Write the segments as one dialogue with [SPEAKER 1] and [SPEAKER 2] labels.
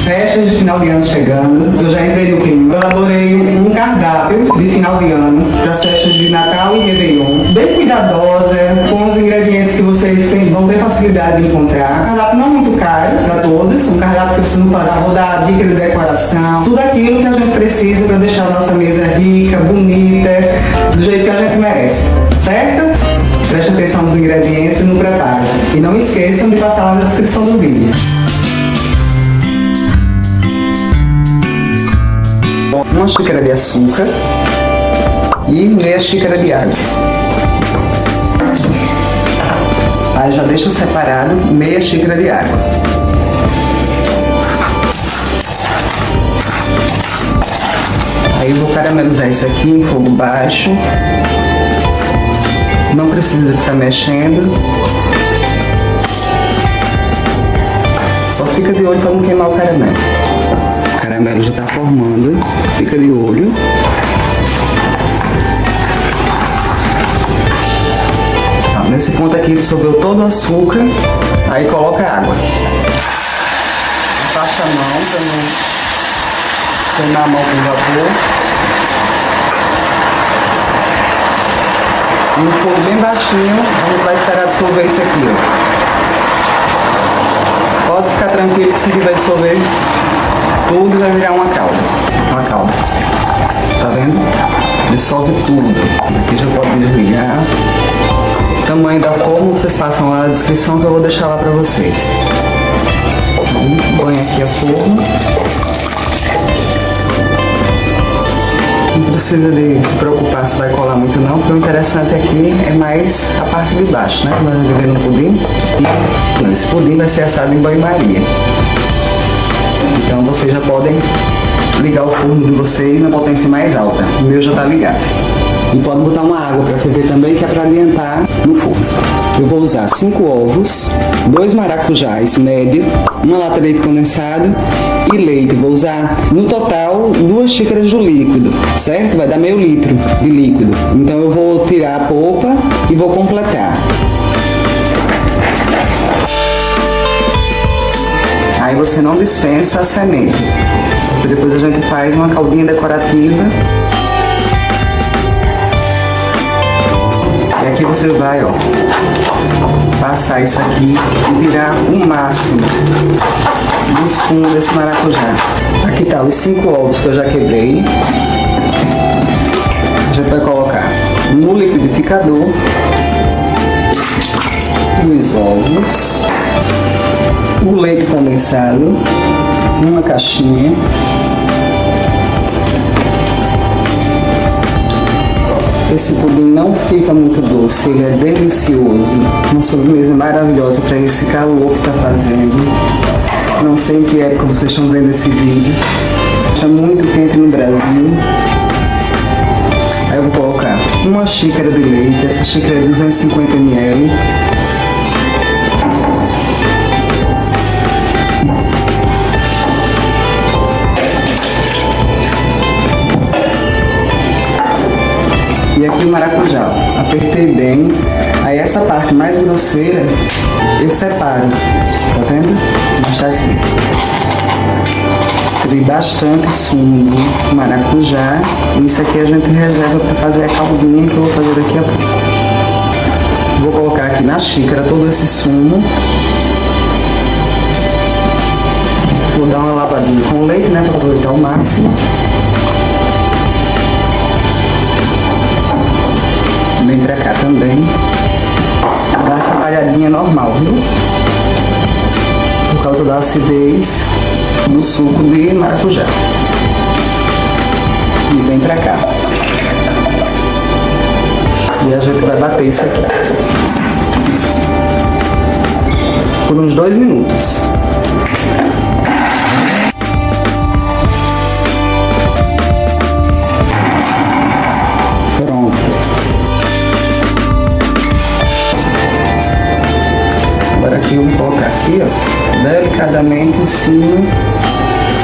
[SPEAKER 1] Festas de final de ano chegando, eu já entrei no clima. Eu elaborei um cardápio de final de ano para as festas de Natal e Réveillon, bem cuidadosa, com os ingredientes que vocês vão ter facilidade de encontrar. Um cardápio não muito caro para todos, um cardápio que vocês não fazem. Vou dar dica de decoração, tudo aquilo que a gente precisa para deixar a nossa mesa rica, bonita, do jeito que a gente merece, certo? Preste atenção nos ingredientes e no preparo. E não esqueçam de passar lá na descrição do vídeo. Uma xícara de açúcar e meia xícara de água. Aí já deixo separado meia xícara de água. Aí eu vou caramelizar isso aqui em fogo baixo. Não precisa ficar mexendo. Só fica de olho para não queimar o caramelo. O caramelo já está formando. Fica de olho. Nesse ponto aqui dissolveu todo o açúcar. Aí coloca a água. Afasta a mão para não queimar a mão com vapor. E um fogo bem baixinho, a gente vai esperar dissolver isso aqui, ó. Pode ficar tranquilo que isso aqui vai dissolver tudo e vai virar uma calda. Uma calda. Tá vendo? Dissolve tudo. Aqui já pode desligar. O tamanho da forma vocês passam lá na descrição que eu vou deixar lá pra vocês. Então, põe aqui a forma. Não precisa de se preocupar se vai colar muito não, porque o interessante aqui é mais a parte de baixo, né? Nós vamos ver no pudim. Não, esse pudim vai ser assado em banho-maria. Então vocês já podem ligar o forno de vocês na potência mais alta. O meu já está ligado. E pode botar uma água para ferver também, que é para adiantar no forno. Eu vou usar 5 ovos, 2 maracujás médio, uma lata de leite condensado e leite. Vou usar no total 2 xícaras do líquido, certo? Vai dar meio litro de líquido. Então eu vou tirar a polpa e vou completar. Aí você não dispensa a semente. Depois a gente faz uma caldinha decorativa. E aqui você vai, ó, passar isso aqui e tirar o máximo do sumo desse maracujá. Aqui tá os 5 ovos que eu já quebrei. A gente vai colocar no liquidificador os ovos, o leite condensado, uma caixinha. Esse pudim não fica muito doce, ele é delicioso. Uma sobremesa maravilhosa para esse calor que está fazendo. Não sei em que época vocês estão vendo esse vídeo. Está muito quente no Brasil. Aí eu vou colocar uma xícara de leite, essa xícara é 250 ml. E aqui o maracujá, apertei bem, aí essa parte mais grosseira eu separo, tá vendo? Vou deixar aqui. Tirei bastante sumo do maracujá, e isso aqui a gente reserva para fazer a caldinha que eu vou fazer daqui a pouco. Vou colocar aqui na xícara todo esse sumo. Vou dar uma lavadinha com leite, né, para aproveitar ao máximo. Vem pra cá também. Dá essa talhadinha normal, viu? Por causa da acidez do suco de maracujá. E vem pra cá. E a gente vai bater isso aqui por uns 2 minutos. Aqui eu vou colocar aqui, ó, delicadamente em cima.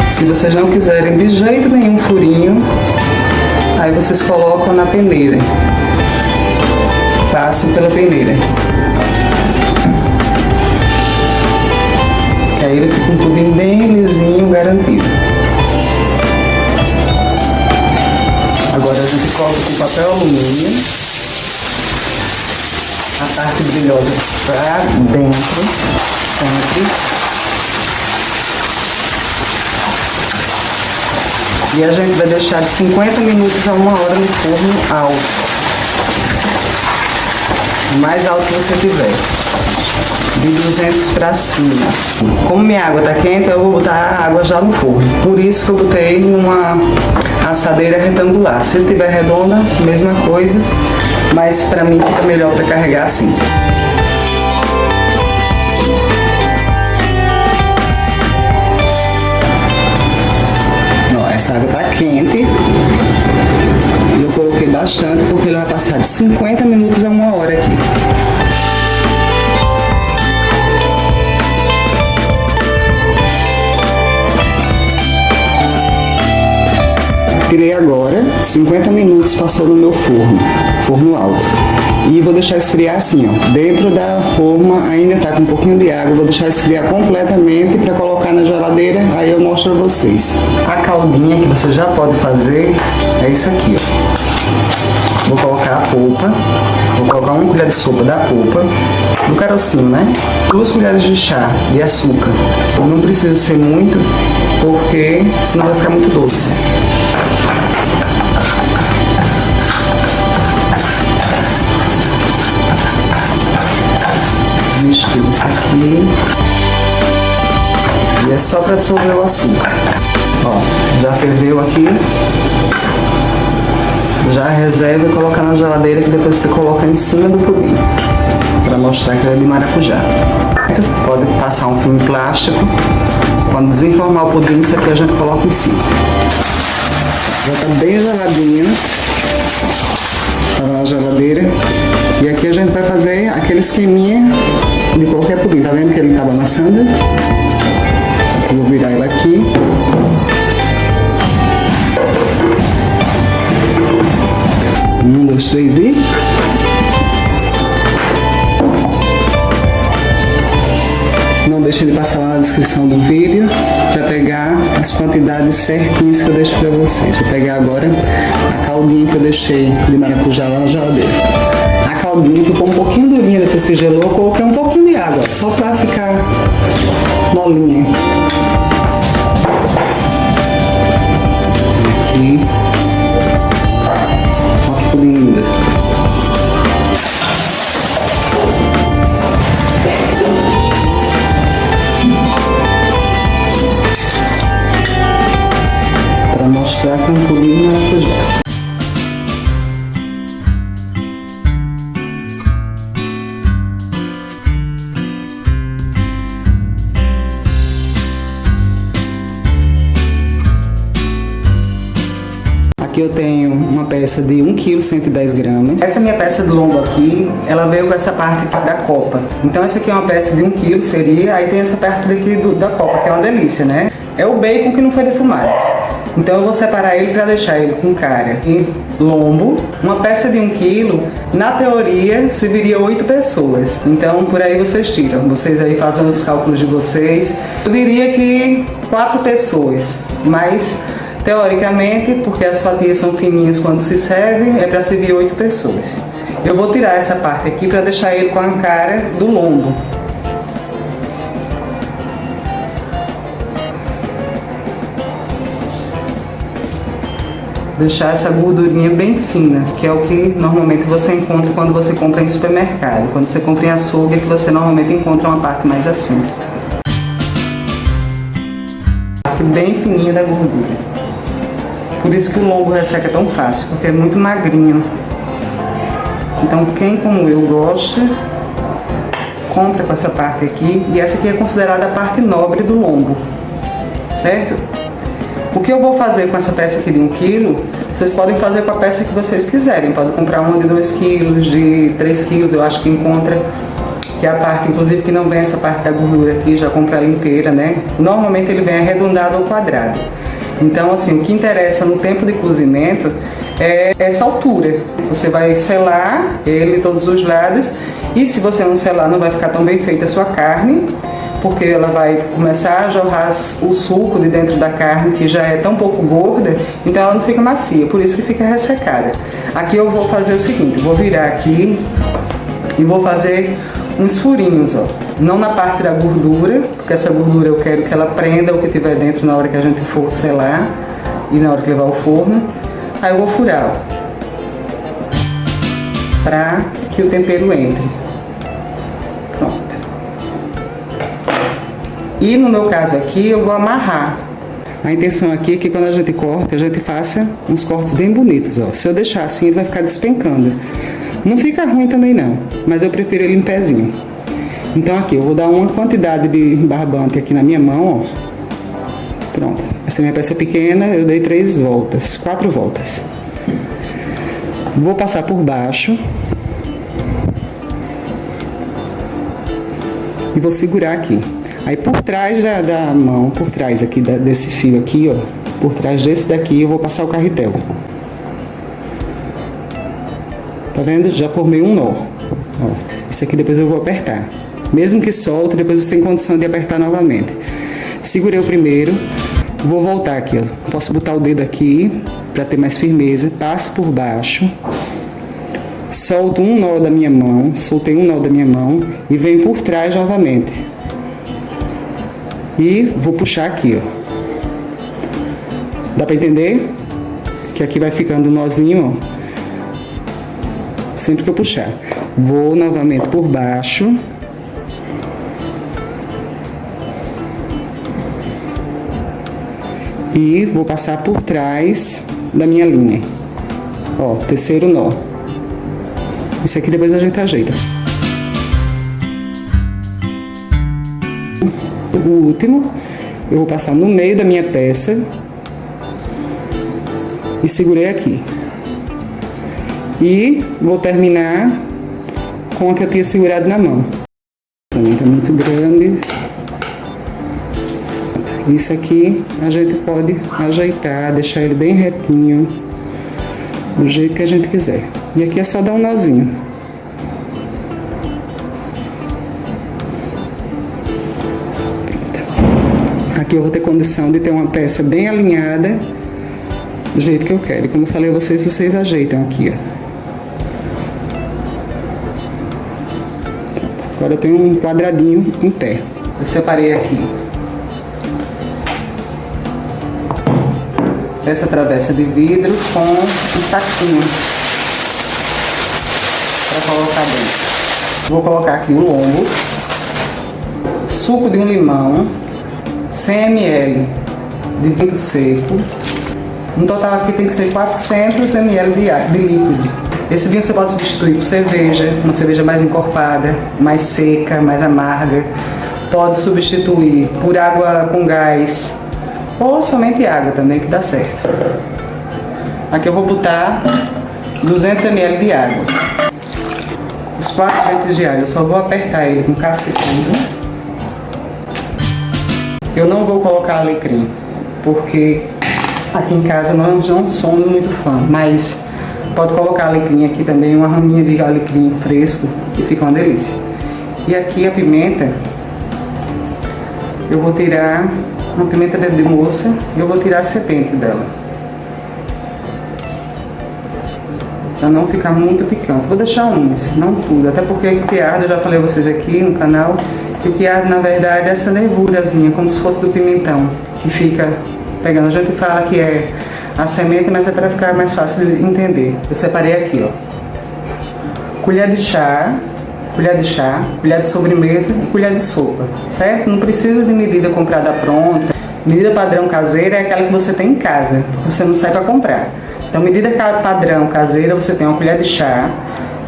[SPEAKER 1] Se vocês não quiserem de jeito nenhum furinho, aí vocês colocam na peneira. Passam pela peneira. Que aí ele fica um pudim bem lisinho, garantido. papel alumínio, a parte brilhosa para dentro, sempre. E a gente vai deixar de 50 minutos a 1 hora no forno alto. O mais alto que você tiver. De 200 para cima. Como minha água tá quente, eu vou botar a água já no forno. Por isso que eu botei numa assadeira retangular. Se ele tiver redonda, mesma coisa. Mas para mim fica melhor para carregar assim. Essa água tá quente. Eu coloquei bastante porque ele vai passar de 50 minutos a 1 hora aqui. Tirei agora, 50 minutos passou no meu forno alto. E vou deixar esfriar assim, ó. Dentro da forma ainda tá com um pouquinho de água, vou deixar esfriar completamente para colocar na geladeira, aí eu mostro a vocês. A caldinha que você já pode fazer é isso aqui, ó. Vou colocar a polpa, vou colocar 1 colher de sopa da polpa, do carocinho, né? 2 colheres de chá de açúcar. Não precisa ser muito, porque senão vai ficar muito doce. Misturo isso aqui. E é só para dissolver o açúcar. Ó, já ferveu aqui. Já reserva e coloca na geladeira, que depois você coloca em cima do pudim. Para mostrar que ele é de maracujá. Pode passar um filme plástico. Quando desenformar o pudim, isso aqui a gente coloca em cima. Já está bem geladinho. Está na geladeira. E aqui a gente vai fazer aquele esqueminha de qualquer pudim. Tá vendo que ele estava amassando? Eu vou virar ele aqui. Um, dois, três e... Não deixe de passar lá na descrição do vídeo para pegar as quantidades certinhas que eu deixo para vocês. Vou pegar agora a caldinha que eu deixei de maracujá lá na geladeira. A caldinha ficou um pouquinho durinha depois que gelou, eu coloquei um pouquinho de água, só para ficar molinha. Aqui. Olha que linda. Para mostrar que é um pudim de maracujá. Aqui eu tenho uma peça de 1 kg 110 gramas. Essa minha peça de lombo aqui, ela veio com essa parte aqui da copa. Então essa aqui é uma peça de 1 kg seria, aí tem essa parte daqui da copa, que é uma delícia, né? É o bacon que não foi defumado. Então eu vou separar ele para deixar ele com cara e lombo. Uma peça de 1 kg, na teoria, serviria 8 pessoas. Então por aí vocês tiram, vocês aí fazendo os cálculos de vocês. Eu diria que 4 pessoas, mas teoricamente, porque as fatias são fininhas quando se serve, é para servir 8 pessoas. Eu vou tirar essa parte aqui para deixar ele com a cara do lombo. Deixar essa gordurinha bem fina, que é o que normalmente você encontra quando você compra em supermercado. Quando você compra em açougue, é que você normalmente encontra uma parte mais assim. Parte bem fininha da gordura. Por isso que o lombo resseca tão fácil, porque é muito magrinho. Então quem como eu gosta, compra com essa parte aqui. E essa aqui é considerada a parte nobre do lombo, certo? O que eu vou fazer com essa peça aqui de 1 kg, vocês podem fazer com a peça que vocês quiserem. Pode comprar uma de 2 kg, de 3 kg, eu acho que encontra. Que é a parte, inclusive, que não vem essa parte da gordura aqui, já compra ela inteira, né? Normalmente ele vem arredondado ou quadrado. Então, assim, o que interessa no tempo de cozimento é essa altura. Você vai selar ele de todos os lados e se você não selar, não vai ficar tão bem feita a sua carne, porque ela vai começar a jorrar o suco de dentro da carne, que já é tão pouco gorda, então ela não fica macia, por isso que fica ressecada. Aqui eu vou fazer o seguinte, vou virar aqui e vou fazer uns furinhos, ó. Não na parte da gordura, porque essa gordura eu quero que ela prenda o que tiver dentro na hora que a gente for selar e na hora que levar ao forno. Aí eu vou furar, ó, para que o tempero entre. Pronto. E no meu caso aqui eu vou amarrar. A intenção aqui é que quando a gente corta, a gente faça uns cortes bem bonitos, ó. Se eu deixar assim, ele vai ficar despencando. Não fica ruim também não, mas eu prefiro ele em pezinho. Então aqui, eu vou dar uma quantidade de barbante aqui na minha mão, ó. Pronto. Essa minha peça é pequena, eu dei 4 voltas. Vou passar por baixo. E vou segurar aqui. Aí por trás da mão, por trás aqui desse fio aqui, ó. Por trás desse daqui eu vou passar o carretel. Tá vendo? Já formei um nó. Ó, isso aqui depois eu vou apertar. Mesmo que solte, depois você tem condição de apertar novamente. Segurei o primeiro. Vou voltar aqui, ó. Posso botar o dedo aqui para ter mais firmeza. Passo por baixo. Solto um nó da minha mão. Soltei um nó da minha mão. E venho por trás novamente. E vou puxar aqui, ó. Dá para entender? Que aqui vai ficando um nozinho, ó. Sempre que eu puxar. Vou novamente por baixo. E vou passar por trás da minha linha. Ó, terceiro nó. Isso aqui depois a gente ajeita. O último, eu vou passar no meio da minha peça. E segurei aqui. E vou terminar com a que eu tinha segurado na mão. Também tá muito grande. Isso aqui a gente pode ajeitar, deixar ele bem retinho, do jeito que a gente quiser. E aqui é só dar um nozinho. Pronto. Aqui eu vou ter condição de ter uma peça bem alinhada, do jeito que eu quero. E como eu falei a vocês, vocês ajeitam aqui, ó. Agora eu tenho um quadradinho em pé. Eu separei aqui essa travessa de vidro com um saquinho para colocar dentro. Vou colocar aqui o lombo, suco de um limão, 100 ml de vinho seco. No total aqui tem que ser 400 ml de líquido. Esse vinho você pode substituir por cerveja, uma cerveja mais encorpada, mais seca, mais amarga. Pode substituir por água com gás ou somente água também, que dá certo. Aqui eu vou botar 200 ml de água. Os 4 dentes de alho, eu só vou apertar ele com casca e tudo. Eu não vou colocar alecrim, porque aqui em casa nós não somos muito fã, mas pode colocar alecrim aqui também, uma raminha de alecrim fresco, que fica uma delícia. E aqui a pimenta, eu vou tirar uma pimenta de moça, e eu vou tirar a serpente dela, para não ficar muito picante. Vou deixar uns, não tudo, até porque o que arde, eu já falei a vocês aqui no canal, que o que arde na verdade é essa nervurazinha, como se fosse do pimentão, que fica pegando. A gente fala que é a semente, mas é para ficar mais fácil de entender. Eu separei aqui, ó, colher de chá, colher de sobremesa e colher de sopa, certo? Não precisa de medida comprada pronta. Medida padrão caseira é aquela que você tem em casa, você não sai para comprar. Então, medida padrão caseira, você tem uma colher de chá,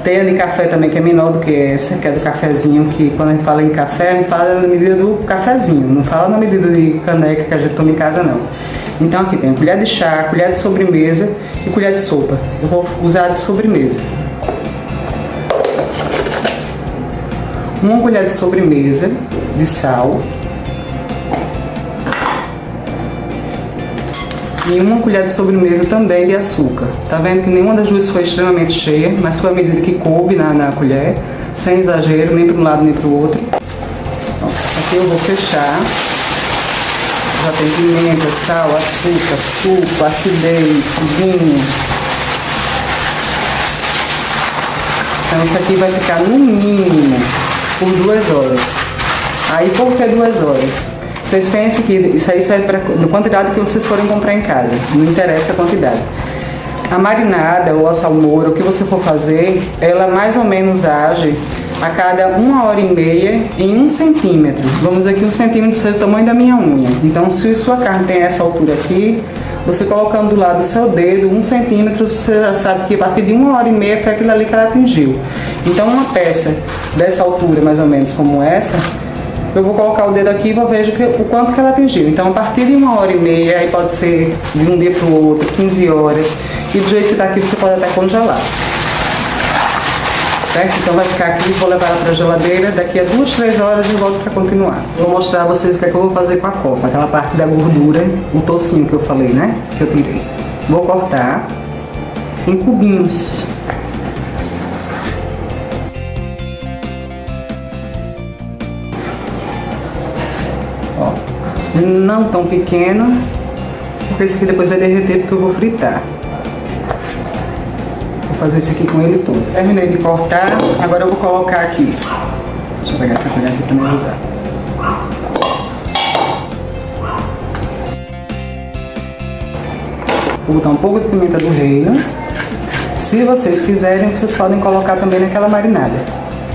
[SPEAKER 1] tem a de café também, que é menor do que essa, que é do cafezinho, que quando a gente fala em café, a gente fala na medida do cafezinho, não fala na medida de caneca que a gente toma em casa, não. Então, aqui tem colher de chá, colher de sobremesa e colher de sopa. Eu vou usar a de sobremesa. Uma colher de sobremesa de sal e uma colher de sobremesa também de açúcar. Tá vendo que nenhuma das duas foi extremamente cheia, mas foi a medida que coube na colher, sem exagero, nem para um lado nem para o outro. Ó, aqui eu vou fechar. Já tem pimenta, sal, açúcar, suco, acidez, vinho. Então isso aqui vai ficar no mínimo por 2 horas. Aí por que 2 horas? Vocês pensam que isso aí serve para a quantidade que vocês forem comprar em casa. Não interessa a quantidade. A marinada ou a salmoura, o que você for fazer, ela mais ou menos age a cada 1h30 em 1 centímetro. Vamos dizer que 1 centímetro seja o tamanho da minha unha. Então, se sua carne tem essa altura aqui, você colocando do lado do seu dedo, 1 centímetro, você já sabe que a partir de 1h30 foi aquilo ali que ela atingiu. Então, uma peça dessa altura, mais ou menos como essa, eu vou colocar o dedo aqui e vou ver o quanto que ela atingiu. Então, a partir de 1h30, aí pode ser de um dia para o outro, 15 horas. E do jeito que está aqui, você pode até congelar. Certo? Então, vai ficar aqui, vou levar ela para a geladeira. Daqui a 2, 3 horas eu volto para continuar. Vou mostrar a vocês o que é que eu vou fazer com a copa. Aquela parte da gordura, o tocinho que eu falei, né? Que eu tirei. Vou cortar em cubinhos. Ó, não tão pequeno, porque esse aqui depois vai derreter porque eu vou fritar. Vou fazer esse aqui com ele todo. Terminei de cortar, agora eu vou colocar aqui. Deixa eu pegar essa colher aqui para me ajudar. Vou botar um pouco de pimenta do reino. Se vocês quiserem, vocês podem colocar também naquela marinada.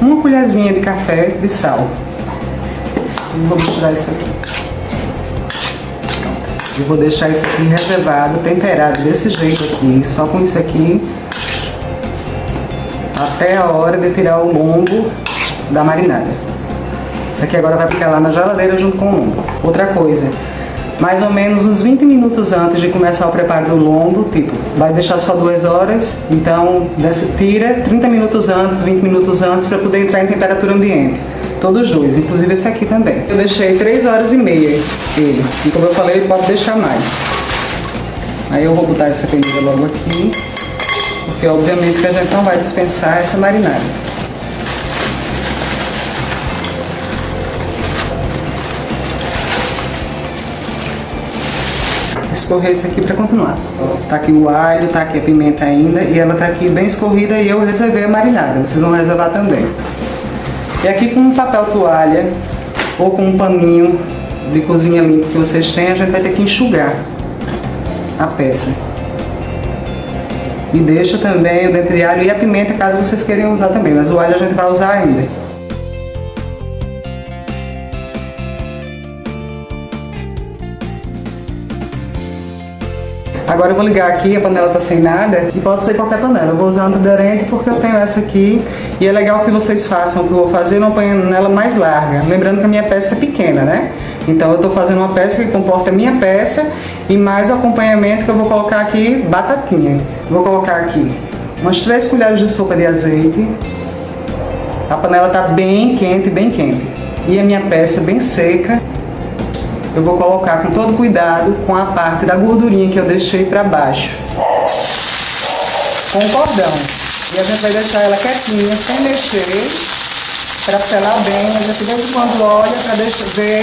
[SPEAKER 1] Uma colherzinha de café de sal. Vou misturar isso aqui. Pronto. Eu vou deixar isso aqui reservado, temperado desse jeito aqui, só com isso aqui, até a hora de tirar o lombo da marinada. Isso aqui agora vai ficar lá na geladeira junto com o lombo. Outra coisa, mais ou menos uns 20 minutos antes de começar o preparo do lombo, tipo, vai deixar só 2 horas, então tira 30 minutos antes, 20 minutos antes, para poder entrar em temperatura ambiente. Todos dois, inclusive esse aqui também. Eu deixei 3h30 ele, e como eu falei, ele pode deixar mais. Aí eu vou botar essa peneira logo aqui, porque obviamente que a gente não vai dispensar essa marinada. Escorrer isso aqui para continuar. Tá aqui o alho, tá aqui a pimenta ainda, e ela tá aqui bem escorrida e eu reservei a marinada. Vocês vão reservar também. E aqui com um papel toalha ou com um paninho de cozinha limpo que vocês têm, a gente vai ter que enxugar a peça. E deixa também o dente de alho e a pimenta, caso vocês queiram usar também, mas o alho a gente vai usar ainda. Agora eu vou ligar aqui, a panela tá sem nada, e pode ser qualquer panela. Eu vou usar antiaderente porque eu tenho essa aqui, e é legal que vocês façam o que eu vou fazer numa panela mais larga. Lembrando que a minha peça é pequena, né? Então eu tô fazendo uma peça que comporta a minha peça e mais o acompanhamento que eu vou colocar aqui, batatinha. Vou colocar aqui umas 3 colheres de sopa de azeite. A panela tá bem quente, e a minha peça bem seca. Eu vou colocar com todo cuidado com a parte da gordurinha que eu deixei para baixo, com o cordão. E a gente vai deixar ela quietinha, sem mexer, para selar bem. Mas aqui de quando olha, para ver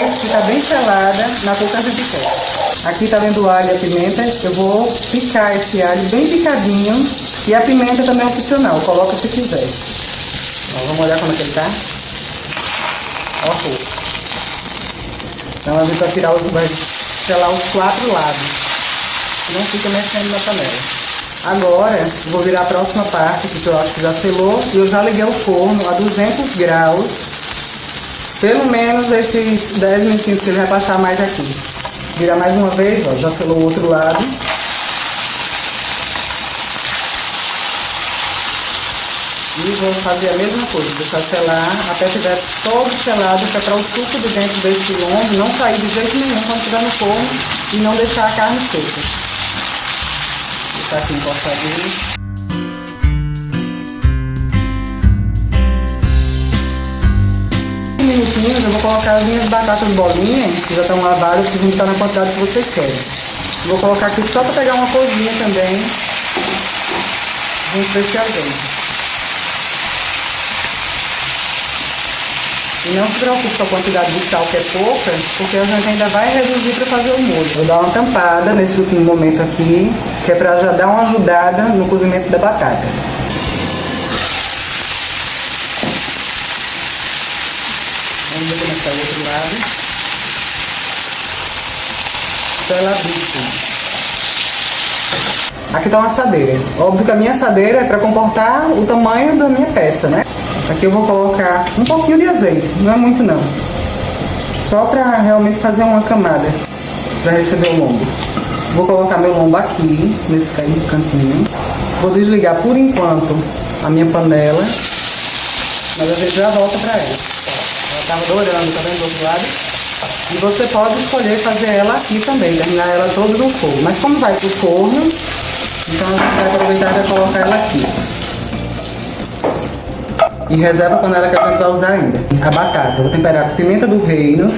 [SPEAKER 1] se está bem selada na cor que a gente quer. Aqui tá vendo o alho e a pimenta. Eu vou picar esse alho bem picadinho. E a pimenta também é opcional, coloca se quiser. Ó, vamos olhar como é que ele tá. Ó a cor. Então a gente vai selar os 4 lados, não fica mexendo na panela. Agora eu vou virar a próxima parte, que eu acho que já selou, e eu já liguei o forno a 200 graus, pelo menos esses 10 minutinhos que ele vai passar mais aqui. Virar mais uma vez, ó, já selou o outro lado. E vou fazer a mesma coisa, deixar selar até estiver todo selado, que é para o suco de dentro desse lombo não sair de jeito nenhum quando estiver no forno e não deixar a carne seca. Vou deixar aqui encostadinho. Minutinhos, eu vou colocar as minhas batatas bolinhas, que já estão lavadas, que vão estar na quantidade que vocês querem. Vou colocar aqui só para pegar uma corzinha também, junto desse azeite. E não se preocupe com a quantidade de sal, que é pouca, porque a gente ainda vai reduzir para fazer o molho. Vou dar uma tampada nesse último momento aqui, que é para já dar uma ajudada no cozimento da batata. Vamos começar o outro lado. Para ela abrir. Aqui tá uma assadeira. Óbvio que a minha assadeira é para comportar o tamanho da minha peça, né? Aqui eu vou colocar um pouquinho de azeite, não é muito não. Só para realmente fazer uma camada, para receber o lombo. Vou colocar meu lombo aqui, nesse cantinho. Vou desligar por enquanto a minha panela, mas a gente já volta para ela. Ela estava dourando, tá vendo do outro lado? E você pode escolher fazer ela aqui também, terminar ela toda no fogo. Mas como vai pro forno, então a gente vai aproveitar e vai colocar ela aqui. E reserva a panela que a gente vai usar ainda. A batata, eu vou temperar com pimenta do reino,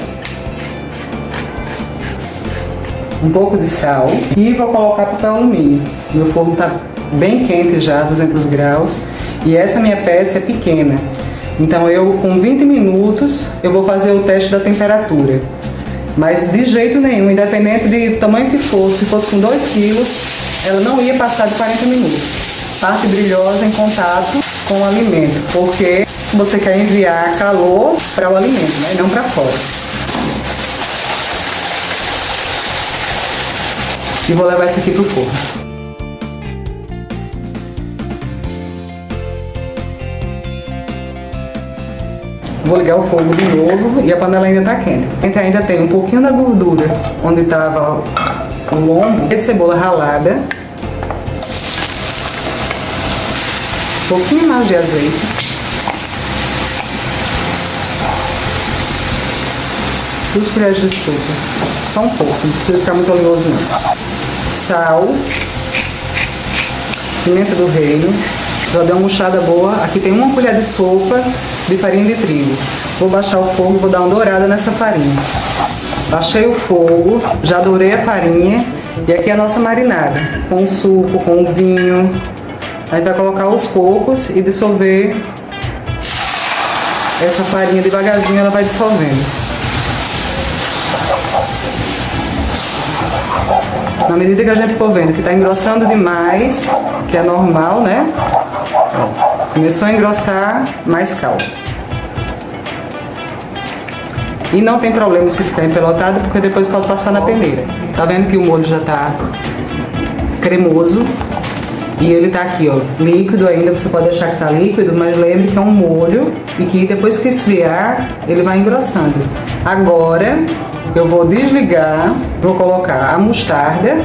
[SPEAKER 1] um pouco de sal e vou colocar papel alumínio. Meu forno está bem quente já, 200 graus. E essa minha peça é pequena. Então eu, com 20 minutos, eu vou fazer o teste da temperatura. Mas de jeito nenhum, independente do tamanho que fosse, se fosse com 2 quilos, ela não ia passar de 40 minutos. Parte brilhosa em contato com o alimento, porque você quer enviar calor para o alimento, né? Não para fora. E vou levar isso aqui para o forno. Vou ligar o fogo de novo e a panela ainda está quente. Ainda tem um pouquinho da gordura onde estava o lombo e cebola ralada. Um pouquinho mais de azeite. Duas colheres de sopa. Só um pouco, não precisa ficar muito oleoso não. Sal. Pimenta do reino. Já deu uma murchada boa. Aqui tem uma colher de sopa de farinha de trigo. Vou baixar o fogo e vou dar uma dourada nessa farinha. Baixei o fogo, já dourei a farinha. E aqui é a nossa marinada. Com o suco, com o vinho. A gente vai colocar aos poucos e dissolver essa farinha devagarzinho, ela vai dissolvendo. Na medida que a gente for vendo que está engrossando demais, que é normal, né? Começou a engrossar, mais calma. E não tem problema se ficar empelotado, porque depois pode passar na peneira. Tá vendo que o molho já está cremoso? E ele tá aqui, ó, líquido ainda, você pode achar que tá líquido, mas lembre que é um molho e que depois que esfriar, ele vai engrossando. Agora, eu vou desligar, vou colocar a mostarda,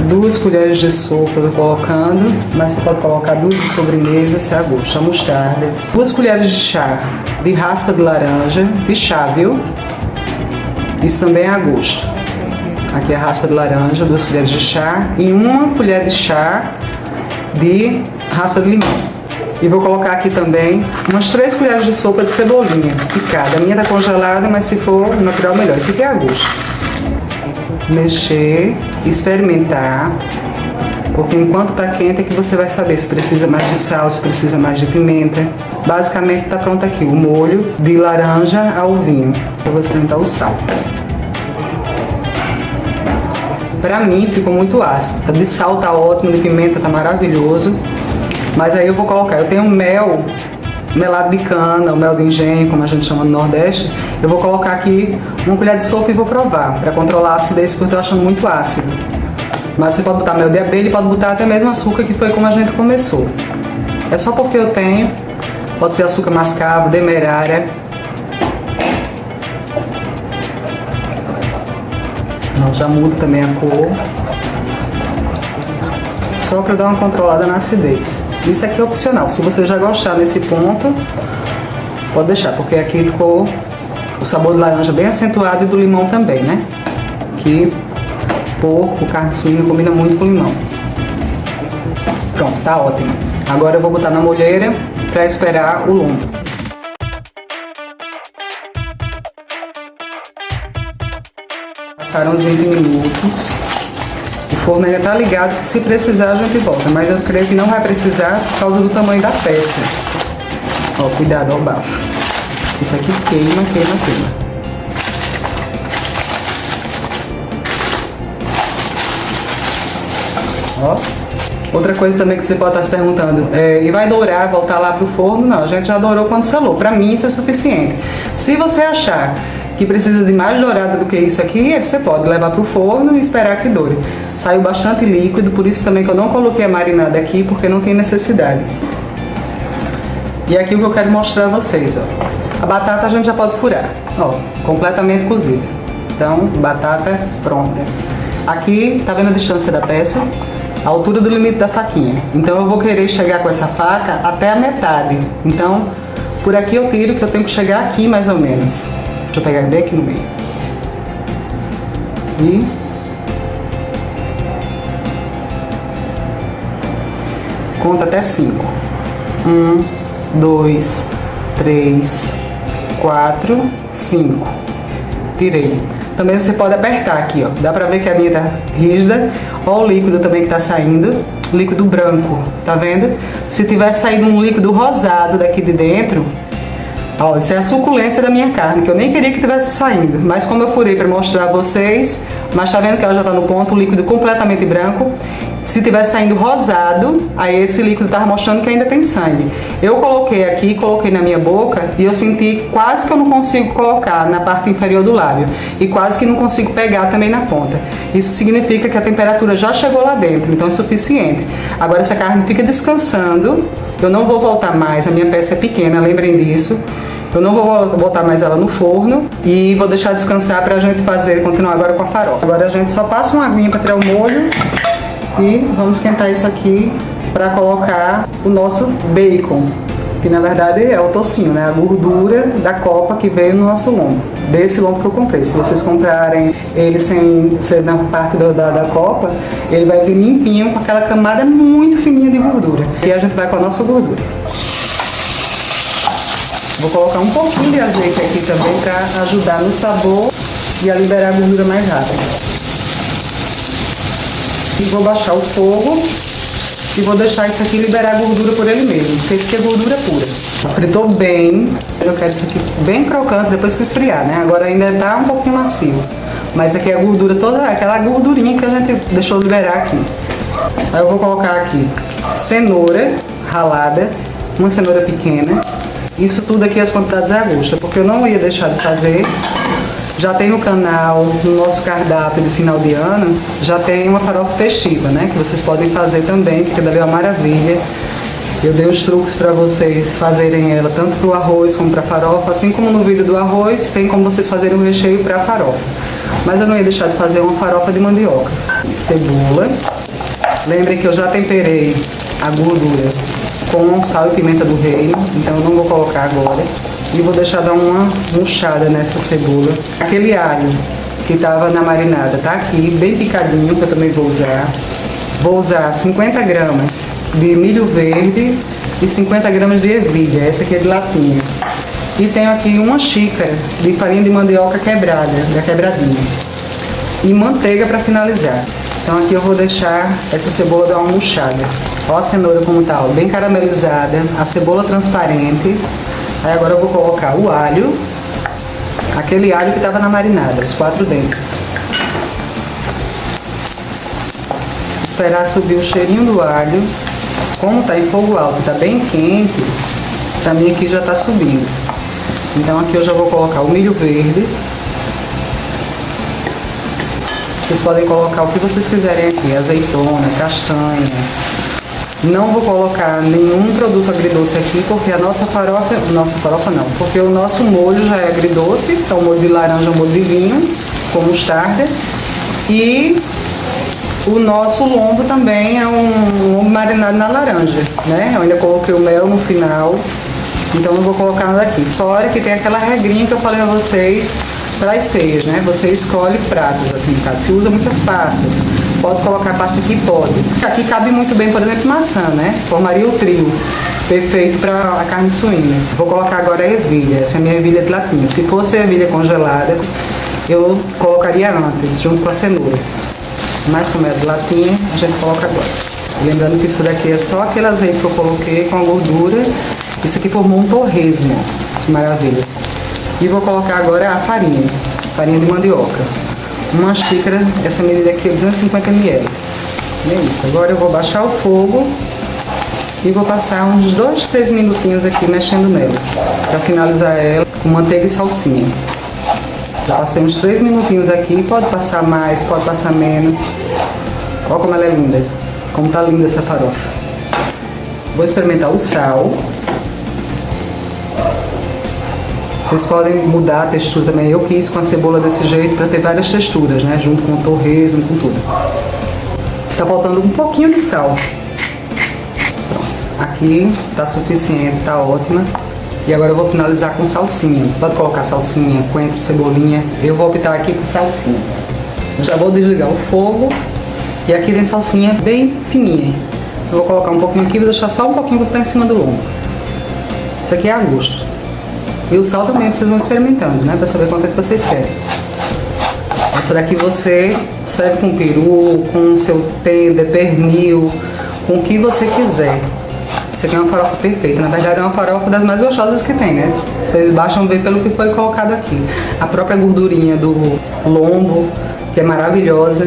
[SPEAKER 1] 2 colheres de sopa eu tô colocando, mas você pode colocar 2 de sobremesa, se é a gosto. A mostarda, 2 colheres de chá de raspa de laranja, de chá, viu? Isso também é a gosto. Aqui a raspa de laranja, 2 colheres de chá e 1 colher de chá de raspa de limão. E vou colocar aqui também umas 3 colheres de sopa de cebolinha picada. A minha tá congelada, mas se for natural, melhor. Esse aqui é a gosto. Mexer, experimentar, porque enquanto tá quente é que você vai saber se precisa mais de sal, se precisa mais de pimenta. Basicamente tá pronto aqui o molho de laranja ao vinho. Eu vou experimentar o sal. Pra mim ficou muito ácido. De sal tá ótimo, de pimenta tá maravilhoso. Mas aí eu vou colocar, eu tenho mel, melado de cana, o mel de engenho, como a gente chama no Nordeste. Eu vou colocar aqui 1 colher de sopa e vou provar, pra controlar a acidez, porque eu tô achando muito ácido. Mas você pode botar mel de abelha e pode botar até mesmo açúcar, que foi como a gente começou. É só porque eu tenho, pode ser açúcar mascavo, demerara. Não, já muda também a cor. Só para dar uma controlada na acidez. Isso aqui é opcional. Se você já gostar nesse ponto, pode deixar, porque aqui ficou o sabor de laranja bem acentuado e do limão também, né? Que porco, carne suína combina muito com limão. Pronto, tá ótimo. Agora eu vou botar na molheira para esperar o lombo. Passaram uns 20 minutos. O forno ainda está ligado, que se precisar a gente volta, mas eu creio que não vai precisar por causa do tamanho da peça. Ó, cuidado, ó o bafo. Isso aqui queima, queima, queima. Ó. Outra coisa também que você pode estar se perguntando, e vai dourar, voltar lá pro forno? Não, a gente já dourou quando selou. Pra mim isso é suficiente. Se você achar que precisa de mais dourado do que isso aqui, você pode levar pro forno e esperar que doure. Saiu bastante líquido, por isso também que eu não coloquei a marinada aqui, porque não tem necessidade. E aqui o que eu quero mostrar a vocês, ó. A batata a gente já pode furar, ó, completamente cozida. Então, batata pronta. Aqui, tá vendo a distância da peça? A altura do limite da faquinha. Então eu vou querer chegar com essa faca até a metade. Então, por aqui eu tiro que eu tenho que chegar aqui mais ou menos. Deixa eu pegar bem aqui no meio. E... conta até 5. 1, 2, 3, 4, 5. Tirei. Também você pode apertar aqui, ó. Dá pra ver que a minha tá rígida. Ó o líquido também que tá saindo. Líquido branco, tá vendo? Se tivesse saído um líquido rosado daqui de dentro, ó, isso é a suculência da minha carne, que eu nem queria que tivesse saindo. Mas como eu furei pra mostrar a vocês, mas tá vendo que ela já tá no ponto, o líquido completamente branco. Se tivesse saindo rosado, aí esse líquido tava mostrando que ainda tem sangue. Eu coloquei aqui, coloquei na minha boca e eu senti quase que eu não consigo colocar na parte inferior do lábio. E quase que não consigo pegar também na ponta. Isso significa que a temperatura já chegou lá dentro, então é suficiente. Agora essa carne fica descansando. Eu não vou voltar mais, a minha peça é pequena, lembrem disso. Eu não vou botar mais ela no forno e vou deixar descansar pra gente continuar agora com a farofa. Agora a gente só passa uma aguinha pra tirar o molho. E vamos esquentar isso aqui para colocar o nosso bacon, que na verdade é o tocinho, né? A gordura da copa que veio no nosso lombo, desse lombo que eu comprei. Se vocês comprarem ele sem ser na parte da copa, ele vai vir limpinho com aquela camada muito fininha de gordura. E a gente vai com a nossa gordura. Vou colocar um pouquinho de azeite aqui também para ajudar no sabor e a liberar a gordura mais rápido. E vou baixar o fogo e vou deixar isso aqui liberar a gordura por ele mesmo, porque isso aqui é gordura pura. Fritou bem, eu quero isso aqui bem crocante depois que esfriar, né? Agora ainda tá um pouquinho macio, mas aqui é a gordura toda, aquela gordurinha que a gente deixou liberar aqui. Aí eu vou colocar aqui cenoura ralada, uma cenoura pequena. Isso tudo aqui as quantidades é a gosto, porque eu não ia deixar de fazer. Já tem no canal, no nosso cardápio do final de ano, já tem uma farofa festiva, né? Que vocês podem fazer também, porque dali é uma maravilha. Eu dei os truques para vocês fazerem ela tanto para o arroz como para a farofa. Assim como no vídeo do arroz, tem como vocês fazerem um recheio para a farofa. Mas eu não ia deixar de fazer uma farofa de mandioca. Cebola. Lembrem que eu já temperei a gordura com sal e pimenta do reino, então eu não vou colocar agora. E vou deixar dar uma murchada nessa cebola. Aquele alho que estava na marinada tá aqui, bem picadinho, que eu também vou usar. Vou usar 50 gramas de milho verde e 50 gramas de ervilha, essa aqui é de latinha. E tenho aqui uma xícara de farinha de mandioca quebrada, da quebradinha. E manteiga para finalizar. Então aqui eu vou deixar essa cebola dar uma murchada. Ó a cenoura como tá, ó, bem caramelizada, a cebola transparente. Aí agora eu vou colocar o alho, aquele alho que estava na marinada, os 4 dentes. Esperar subir o cheirinho do alho. Como está em fogo alto, está bem quente, para mim aqui já está subindo. Então aqui eu já vou colocar o milho verde. Vocês podem colocar o que vocês quiserem aqui, azeitona, castanha. Não vou colocar nenhum produto agridoce aqui, porque a nossa farofa não, porque o nosso molho já é agridoce, então molho de laranja, molho de vinho, com mostarda. E o nosso lombo também é um lombo marinado na laranja, né? Eu ainda coloquei o mel no final, então não vou colocar nada aqui. Fora que tem aquela regrinha que eu falei a vocês para as ceias, né? Você escolhe pratos, assim, tá? Se usa muitas passas. Pode colocar passa aqui, pode. Aqui cabe muito bem, por exemplo, maçã, né? Formaria o trio perfeito para a carne suína. Vou colocar agora a ervilha. Essa é a minha ervilha de latinha. Se fosse ervilha congelada, eu colocaria antes, junto com a cenoura. Mas como é de latinha, a gente coloca agora. Lembrando que isso daqui é só aquele azeite que eu coloquei com a gordura Isso aqui formou um torresmo. Que maravilha. E vou colocar agora a farinha de mandioca. Uma xícara, essa medida aqui é 250 ml. É isso. Agora eu vou baixar o fogo e vou passar uns 2, 3 minutinhos aqui mexendo nela, para finalizar ela com manteiga e salsinha. Já passei uns 3 minutinhos aqui, pode passar mais, pode passar menos. Olha como ela é linda, como tá linda essa farofa. Vou experimentar o sal. Vocês podem mudar a textura também. Eu quis com a cebola desse jeito para ter várias texturas, né? Junto com o torresmo, com tudo. Tá faltando um pouquinho de sal. Pronto. Aqui tá suficiente, tá ótima. E agora eu vou finalizar com salsinha. Pode colocar salsinha, coentro, cebolinha. Eu vou optar aqui por salsinha. Eu já vou desligar o fogo. E aqui tem salsinha bem fininha. Eu vou colocar um pouquinho aqui e vou deixar só um pouquinho para estar em cima do lombo. Isso aqui é a gosto. E o sal também vocês vão experimentando, né? Para saber quanto é que vocês querem. Essa daqui você serve com peru, com seu tender, pernil, com o que você quiser. Isso aqui é uma farofa perfeita. Na verdade é uma farofa das mais gostosas que tem, né? Vocês bastam ver pelo que foi colocado aqui. A própria gordurinha do lombo, que é maravilhosa.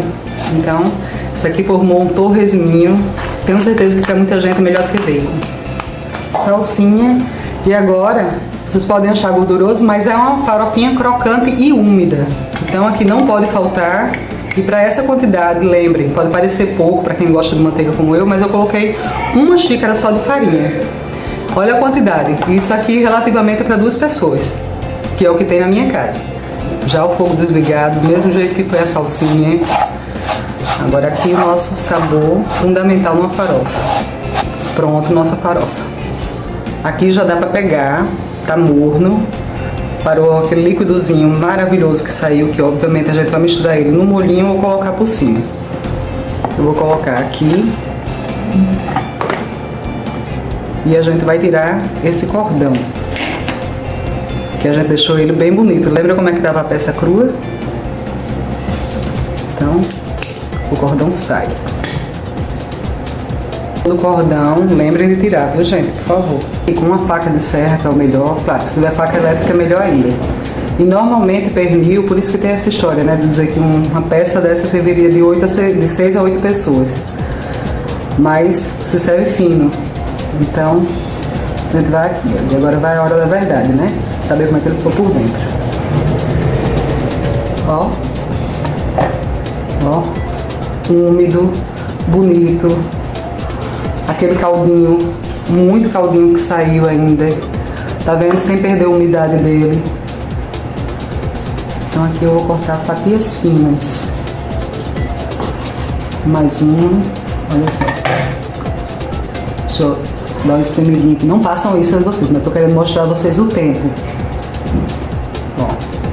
[SPEAKER 1] Então, isso aqui formou um torresminho. Tenho certeza que para muita gente é melhor do que bacon. Salsinha. E agora, vocês podem achar gorduroso, mas é uma farofinha crocante e úmida. Então aqui não pode faltar. E para essa quantidade, lembrem, pode parecer pouco para quem gosta de manteiga como eu, mas eu coloquei uma xícara só de farinha. Olha a quantidade. Isso aqui relativamente é para 2 pessoas, que é o que tem na minha casa. Já o fogo desligado, do mesmo jeito que foi a salsinha. Agora aqui o nosso sabor fundamental numa farofa. Pronto, nossa farofa. Aqui já dá para pegar, tá morno. Parou aquele líquidozinho maravilhoso que saiu, que obviamente a gente vai misturar ele no molhinho e vou colocar por cima. Eu vou colocar aqui. E a gente vai tirar esse cordão, que a gente deixou ele bem bonito. Lembra como é que tava a peça crua? Então, o cordão sai. O cordão, lembrem de tirar, viu gente, por favor. E com uma faca de serra, que é o melhor, claro, se tiver faca elétrica é melhor ainda. E normalmente pernil, por isso que tem essa história, né, de dizer que uma peça dessa serviria de 6 a 8 pessoas. Mas se serve fino. Então, a gente vai aqui, e agora vai a hora da verdade, né? Saber como é que ele ficou por dentro. Ó. Ó. Úmido, bonito. Aquele caldinho, muito caldinho que saiu ainda. Tá vendo? Sem perder a umidade dele. Então aqui eu vou cortar fatias finas. Mais uma. Olha só. Deixa eu dar uma espremidinha aqui. Não façam isso vocês, mas eu tô querendo mostrar a vocês o tempo. Ó,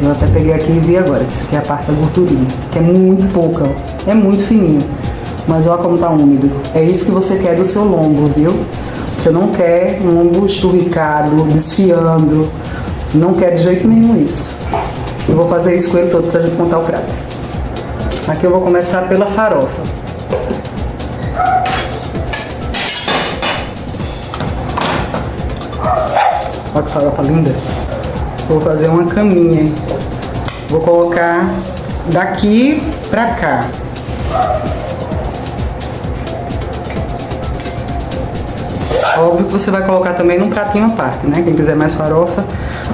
[SPEAKER 1] eu até peguei aqui e vi agora, que isso aqui é a parte da gordurinha, que é muito pouca, ó. É muito fininho. Mas olha como tá úmido. É isso que você quer do seu lombo, viu? Você não quer um lombo esturricado, desfiando. Não quer de jeito nenhum isso. Eu vou fazer isso com ele todo pra gente montar o prato. Aqui eu vou começar pela farofa. Olha que farofa linda. Vou fazer uma caminha. Vou colocar daqui pra cá. Óbvio que você vai colocar também num pratinho à parte, né? Quem quiser mais farofa,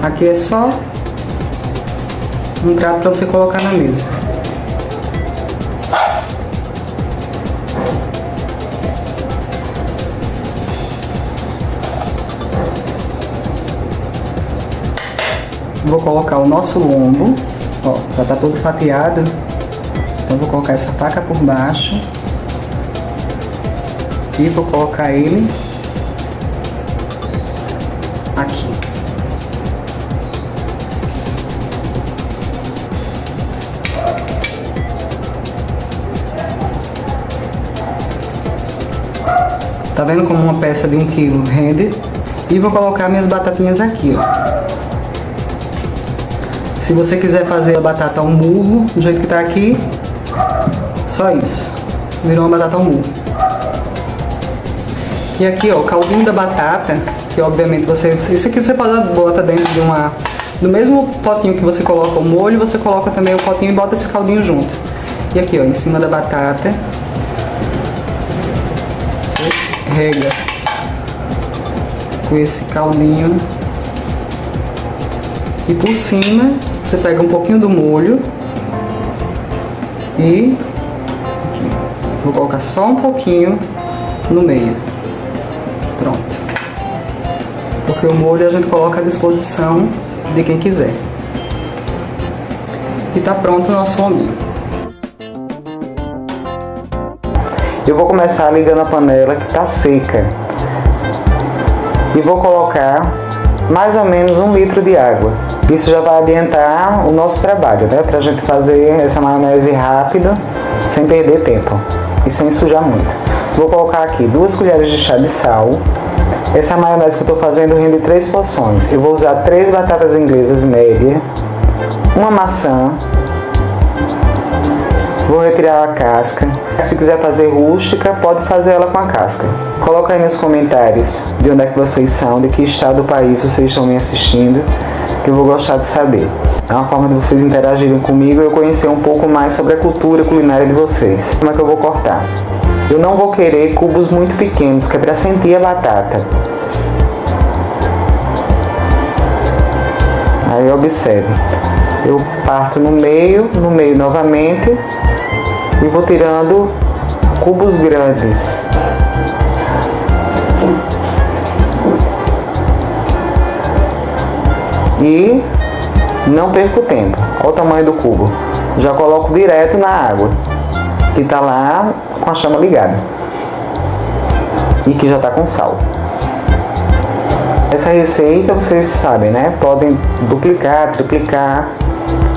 [SPEAKER 1] aqui é só um prato para você colocar na mesa. Vou colocar o nosso lombo, ó, já tá todo fatiado. Então vou colocar essa faca por baixo e vou colocar ele aqui. Tá vendo como uma peça de 1 quilo rende? E vou colocar minhas batatinhas aqui, ó. Se você quiser fazer a batata ao murro, do jeito que tá aqui, só isso. Virou uma batata ao murro. E aqui, ó, o caldinho da batata, que obviamente isso aqui você pode botar dentro de do mesmo potinho que você coloca o molho, você coloca também o potinho e bota esse caldinho junto. E aqui, ó, em cima da batata, você rega com esse caldinho. E por cima, você pega um pouquinho do molho e aqui, vou colocar só um pouquinho no meio. Pronto. Porque o molho a gente coloca à disposição de quem quiser. E tá pronto o nosso ombinho. Eu vou começar ligando a panela que tá seca. E vou colocar mais ou menos 1 litro de água. Isso já vai adiantar o nosso trabalho, né? Pra gente fazer essa maionese rápido, sem perder tempo e sem sujar muito. Vou colocar aqui 2 colheres de chá de sal. Essa maionese que eu estou fazendo rende 3 porções. Eu vou usar 3 batatas inglesas média, uma maçã. Vou retirar a casca. Se quiser fazer rústica, pode fazer ela com a casca. Coloca aí nos comentários de onde é que vocês são, de que estado do país vocês estão me assistindo, que eu vou gostar de saber. É uma forma de vocês interagirem comigo e eu conhecer um pouco mais sobre a cultura culinária de vocês. Como é que eu vou cortar? Eu não vou querer cubos muito pequenos, que é para sentir a batata. Aí observe. Eu parto no meio novamente e vou tirando cubos grandes. E não perco tempo. Olha o tamanho do cubo. Já coloco direto na água, que está lá com a chama ligada e que já está com sal. Essa receita vocês sabem, né? Podem duplicar, triplicar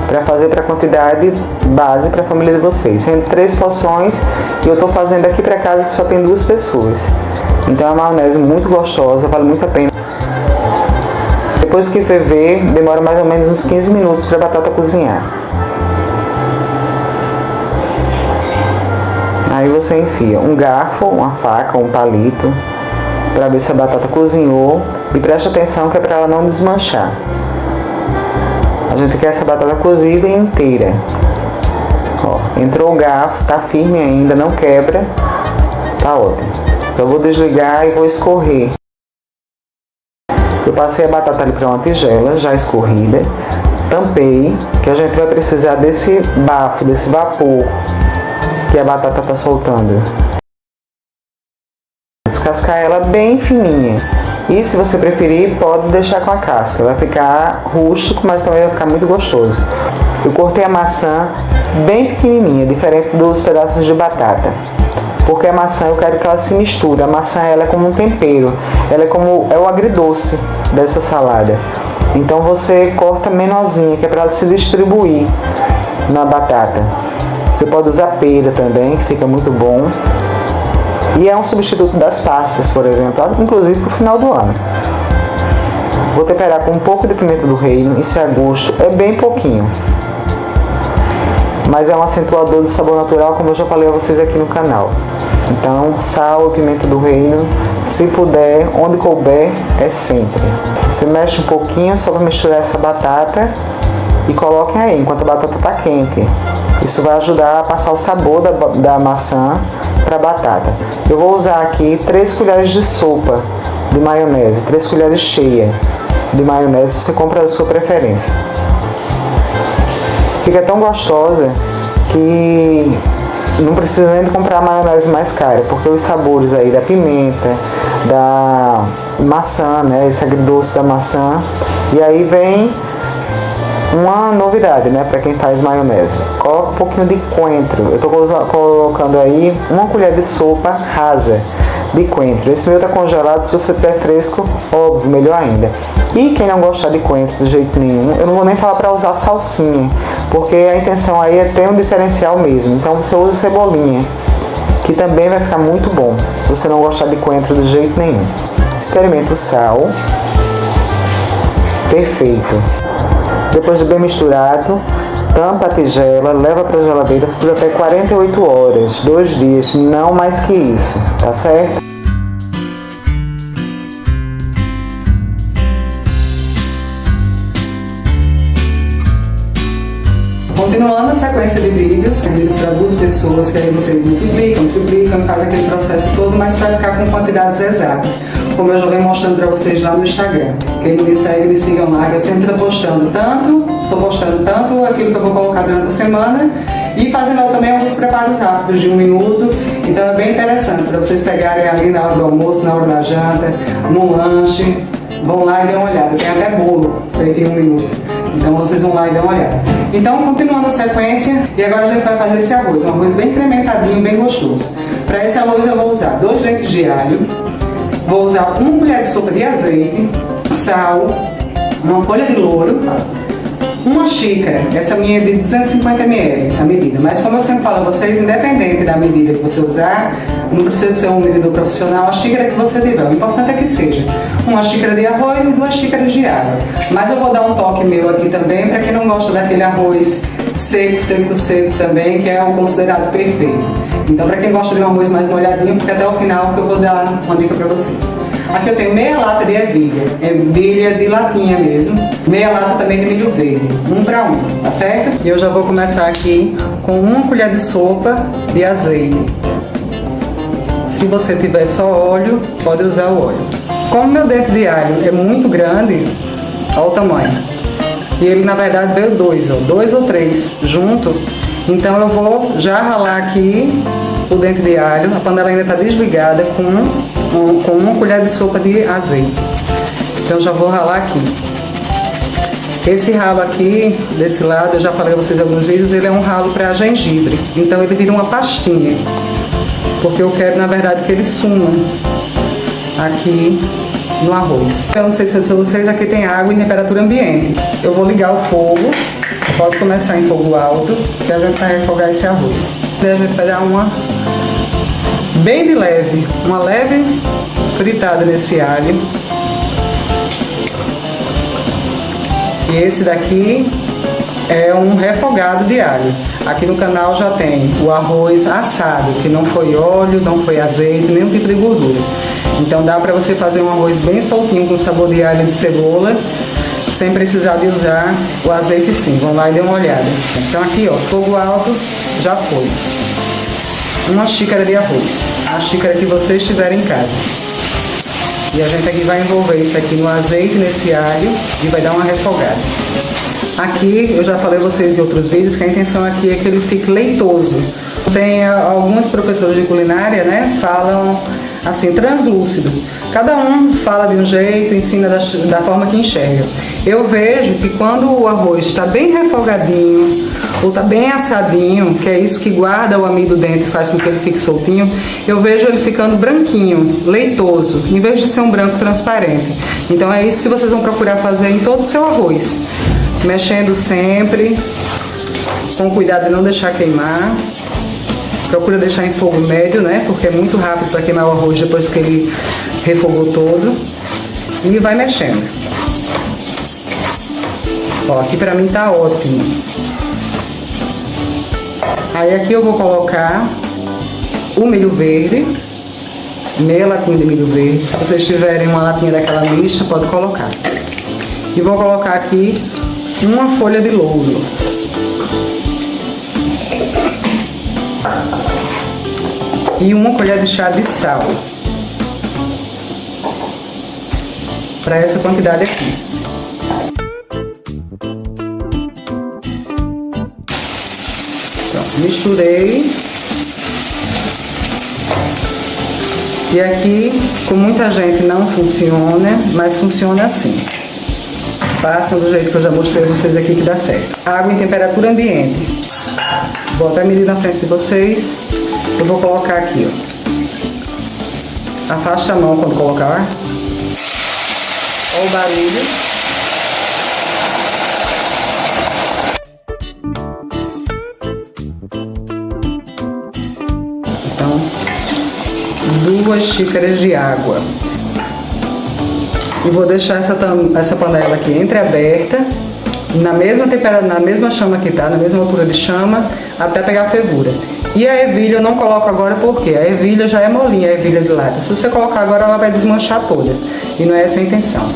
[SPEAKER 1] para fazer para a quantidade base para a família de vocês. Sendo 3 porções e eu estou fazendo aqui para casa que só tem 2 pessoas. Então é uma maionese muito gostosa, vale muito a pena. Depois que ferver, demora mais ou menos uns 15 minutos para a batata cozinhar. Aí você enfia um garfo, uma faca, um palito, para ver se a batata cozinhou. E preste atenção que é para ela não desmanchar. A gente quer essa batata cozida inteira. Ó, entrou o garfo, tá firme ainda, não quebra. Tá ótimo. Então eu vou desligar e vou escorrer. Eu passei a batata ali para uma tigela já escorrida. Tampei, que a gente vai precisar desse bafo, desse vapor que a batata tá soltando. Descascar ela bem fininha. E se você preferir, pode deixar com a casca. Vai ficar rústico, mas também vai ficar muito gostoso. Eu cortei a maçã bem pequenininha, diferente dos pedaços de batata. Porque a maçã eu quero que ela se misture. A maçã ela é como um tempero. Ela é o agridoce dessa salada. Então você corta menorzinha, que é para ela se distribuir na batata. Você pode usar pera também, que fica muito bom. E é um substituto das passas, por exemplo, inclusive para o final do ano. Vou temperar com um pouco de pimenta do reino, isso é a gosto, é bem pouquinho. Mas é um acentuador de sabor natural, como eu já falei a vocês aqui no canal. Então, sal e pimenta do reino, se puder, onde couber, é sempre. Você mexe um pouquinho só para misturar essa batata e coloquem aí, enquanto a batata está quente. Isso vai ajudar a passar o sabor da maçã para a batata. Eu vou usar aqui 3 colheres de sopa de maionese, 3 colheres cheias de maionese, você compra da sua preferência. Fica tão gostosa que não precisa nem de comprar a maionese mais cara, porque os sabores aí da pimenta, da maçã, né, esse agridoce da maçã, e aí vem uma novidade, né, para quem faz maionese. Coloca um pouquinho de coentro. Eu estou colocando aí 1 colher de sopa rasa de coentro. Esse meu está congelado, se você tiver fresco, óbvio, melhor ainda. E quem não gostar de coentro de jeito nenhum, eu não vou nem falar para usar salsinha, porque a intenção aí é ter um diferencial mesmo. Então você usa cebolinha, que também vai ficar muito bom, se você não gostar de coentro de jeito nenhum. Experimenta o sal. Perfeito. Depois de bem misturado, tampa a tigela, leva para a geladeira por até 48 horas, 2 dias, não mais que isso, tá certo? Continuando a sequência de vídeos para 2 pessoas, que aí vocês multiplicam, triplicam, fazem aquele processo todo, mas para ficar com quantidades exatas, como eu já venho mostrando para vocês lá no Instagram. Quem não me segue, me sigam lá, que eu sempre estou postando tanto aquilo que eu vou colocar durante a semana e fazendo também alguns preparos rápidos de 1 minuto. Então é bem interessante para vocês pegarem ali na hora do almoço, na hora da janta, no lanche. Vão lá e dêem uma olhada. Tem até bolo feito em 1 minuto. Então vocês vão lá e dêem uma olhada. Então, continuando a sequência, e agora a gente vai fazer esse arroz. Um arroz bem incrementadinho, bem gostoso. Para esse arroz eu vou usar 2 dentes de alho, vou usar 1 colher de sopa de azeite, sal, uma folha de louro, 1 xícara, essa minha é de 250 ml a medida, mas como eu sempre falo a vocês, independente da medida que você usar, não precisa ser um medidor profissional, a xícara que você tiver, o importante é que seja 1 xícara de arroz e 2 xícaras de água. Mas eu vou dar um toque meu aqui também, para quem não gosta daquele arroz seco também, que é o considerado perfeito. Então, para quem gosta de um arroz mais molhadinho, fica até o final que eu vou dar uma dica para vocês. Aqui eu tenho meia lata de ervilha de latinha mesmo, meia lata também de milho verde, 1 para 1, tá certo? E eu já vou começar aqui com 1 colher de sopa de azeite. Se você tiver só óleo, pode usar o óleo. Como meu dente de alho é muito grande, olha o tamanho. E ele na verdade veio 2 ou 3 junto, então eu vou já ralar aqui o dente de alho, a panela ainda está desligada com 1 colher de sopa de azeite. Então já vou ralar aqui. Esse ralo aqui, desse lado, eu já falei a vocês em alguns vídeos, ele é um ralo para gengibre. Então ele vira uma pastinha. Porque eu quero, na verdade, que ele suma aqui no arroz. Eu não sei se eu disse a vocês, aqui tem água em temperatura ambiente. Eu vou ligar o fogo, pode começar em fogo alto, que a gente vai refogar esse arroz. Daí a gente vai dar uma bem de leve, uma leve fritada nesse alho. E esse daqui é um refogado de alho. Aqui no canal já tem o arroz assado, que não foi óleo, não foi azeite, nenhum tipo de gordura. Então dá para você fazer um arroz bem soltinho com sabor de alho e de cebola, sem precisar de usar o azeite sim. Vamos lá e dê uma olhada. Então aqui, ó, fogo alto, já foi. 1 xícara de arroz, a xícara que vocês tiverem em casa. E a gente aqui vai envolver isso aqui no azeite, nesse alho, e vai dar uma refogada. Aqui, eu já falei a vocês em outros vídeos que a intenção aqui é que ele fique leitoso. Tem algumas professoras de culinária, né, falam assim, translúcido. Cada um fala de um jeito, ensina da forma que enxerga. Eu vejo que quando o arroz está bem refogadinho, ou está bem assadinho, que é isso que guarda o amido dentro e faz com que ele fique soltinho, eu vejo ele ficando branquinho, leitoso, em vez de ser um branco transparente. Então é isso que vocês vão procurar fazer em todo o seu arroz. Mexendo sempre, com cuidado de não deixar queimar. Procura deixar em fogo médio, né? Porque é muito rápido para queimar o arroz depois que ele refogou todo. E vai mexendo. Ó, aqui pra mim tá ótimo. Aí aqui eu vou colocar o milho verde. Meia latinha de milho verde. Se vocês tiverem uma latinha daquela mista, pode colocar. E vou colocar aqui 1 folha de louro. E 1 colher de chá de sal. Para essa quantidade aqui. Pronto, misturei. E aqui, com muita gente não funciona, mas funciona assim. Façam do jeito que eu já mostrei a vocês aqui que dá certo. Água em temperatura ambiente. Vou até medir na frente de vocês. Eu vou colocar aqui, ó. Afasta a mão quando colocar. Olha o barulho. Então, 2 xícaras de água. E vou deixar essa panela aqui entreaberta, na mesma chama que tá, na mesma altura de chama, até pegar fervura. E a ervilha eu não coloco agora porque a ervilha já é molinha, a ervilha de lata. Se você colocar agora, ela vai desmanchar toda. E não é essa a intenção.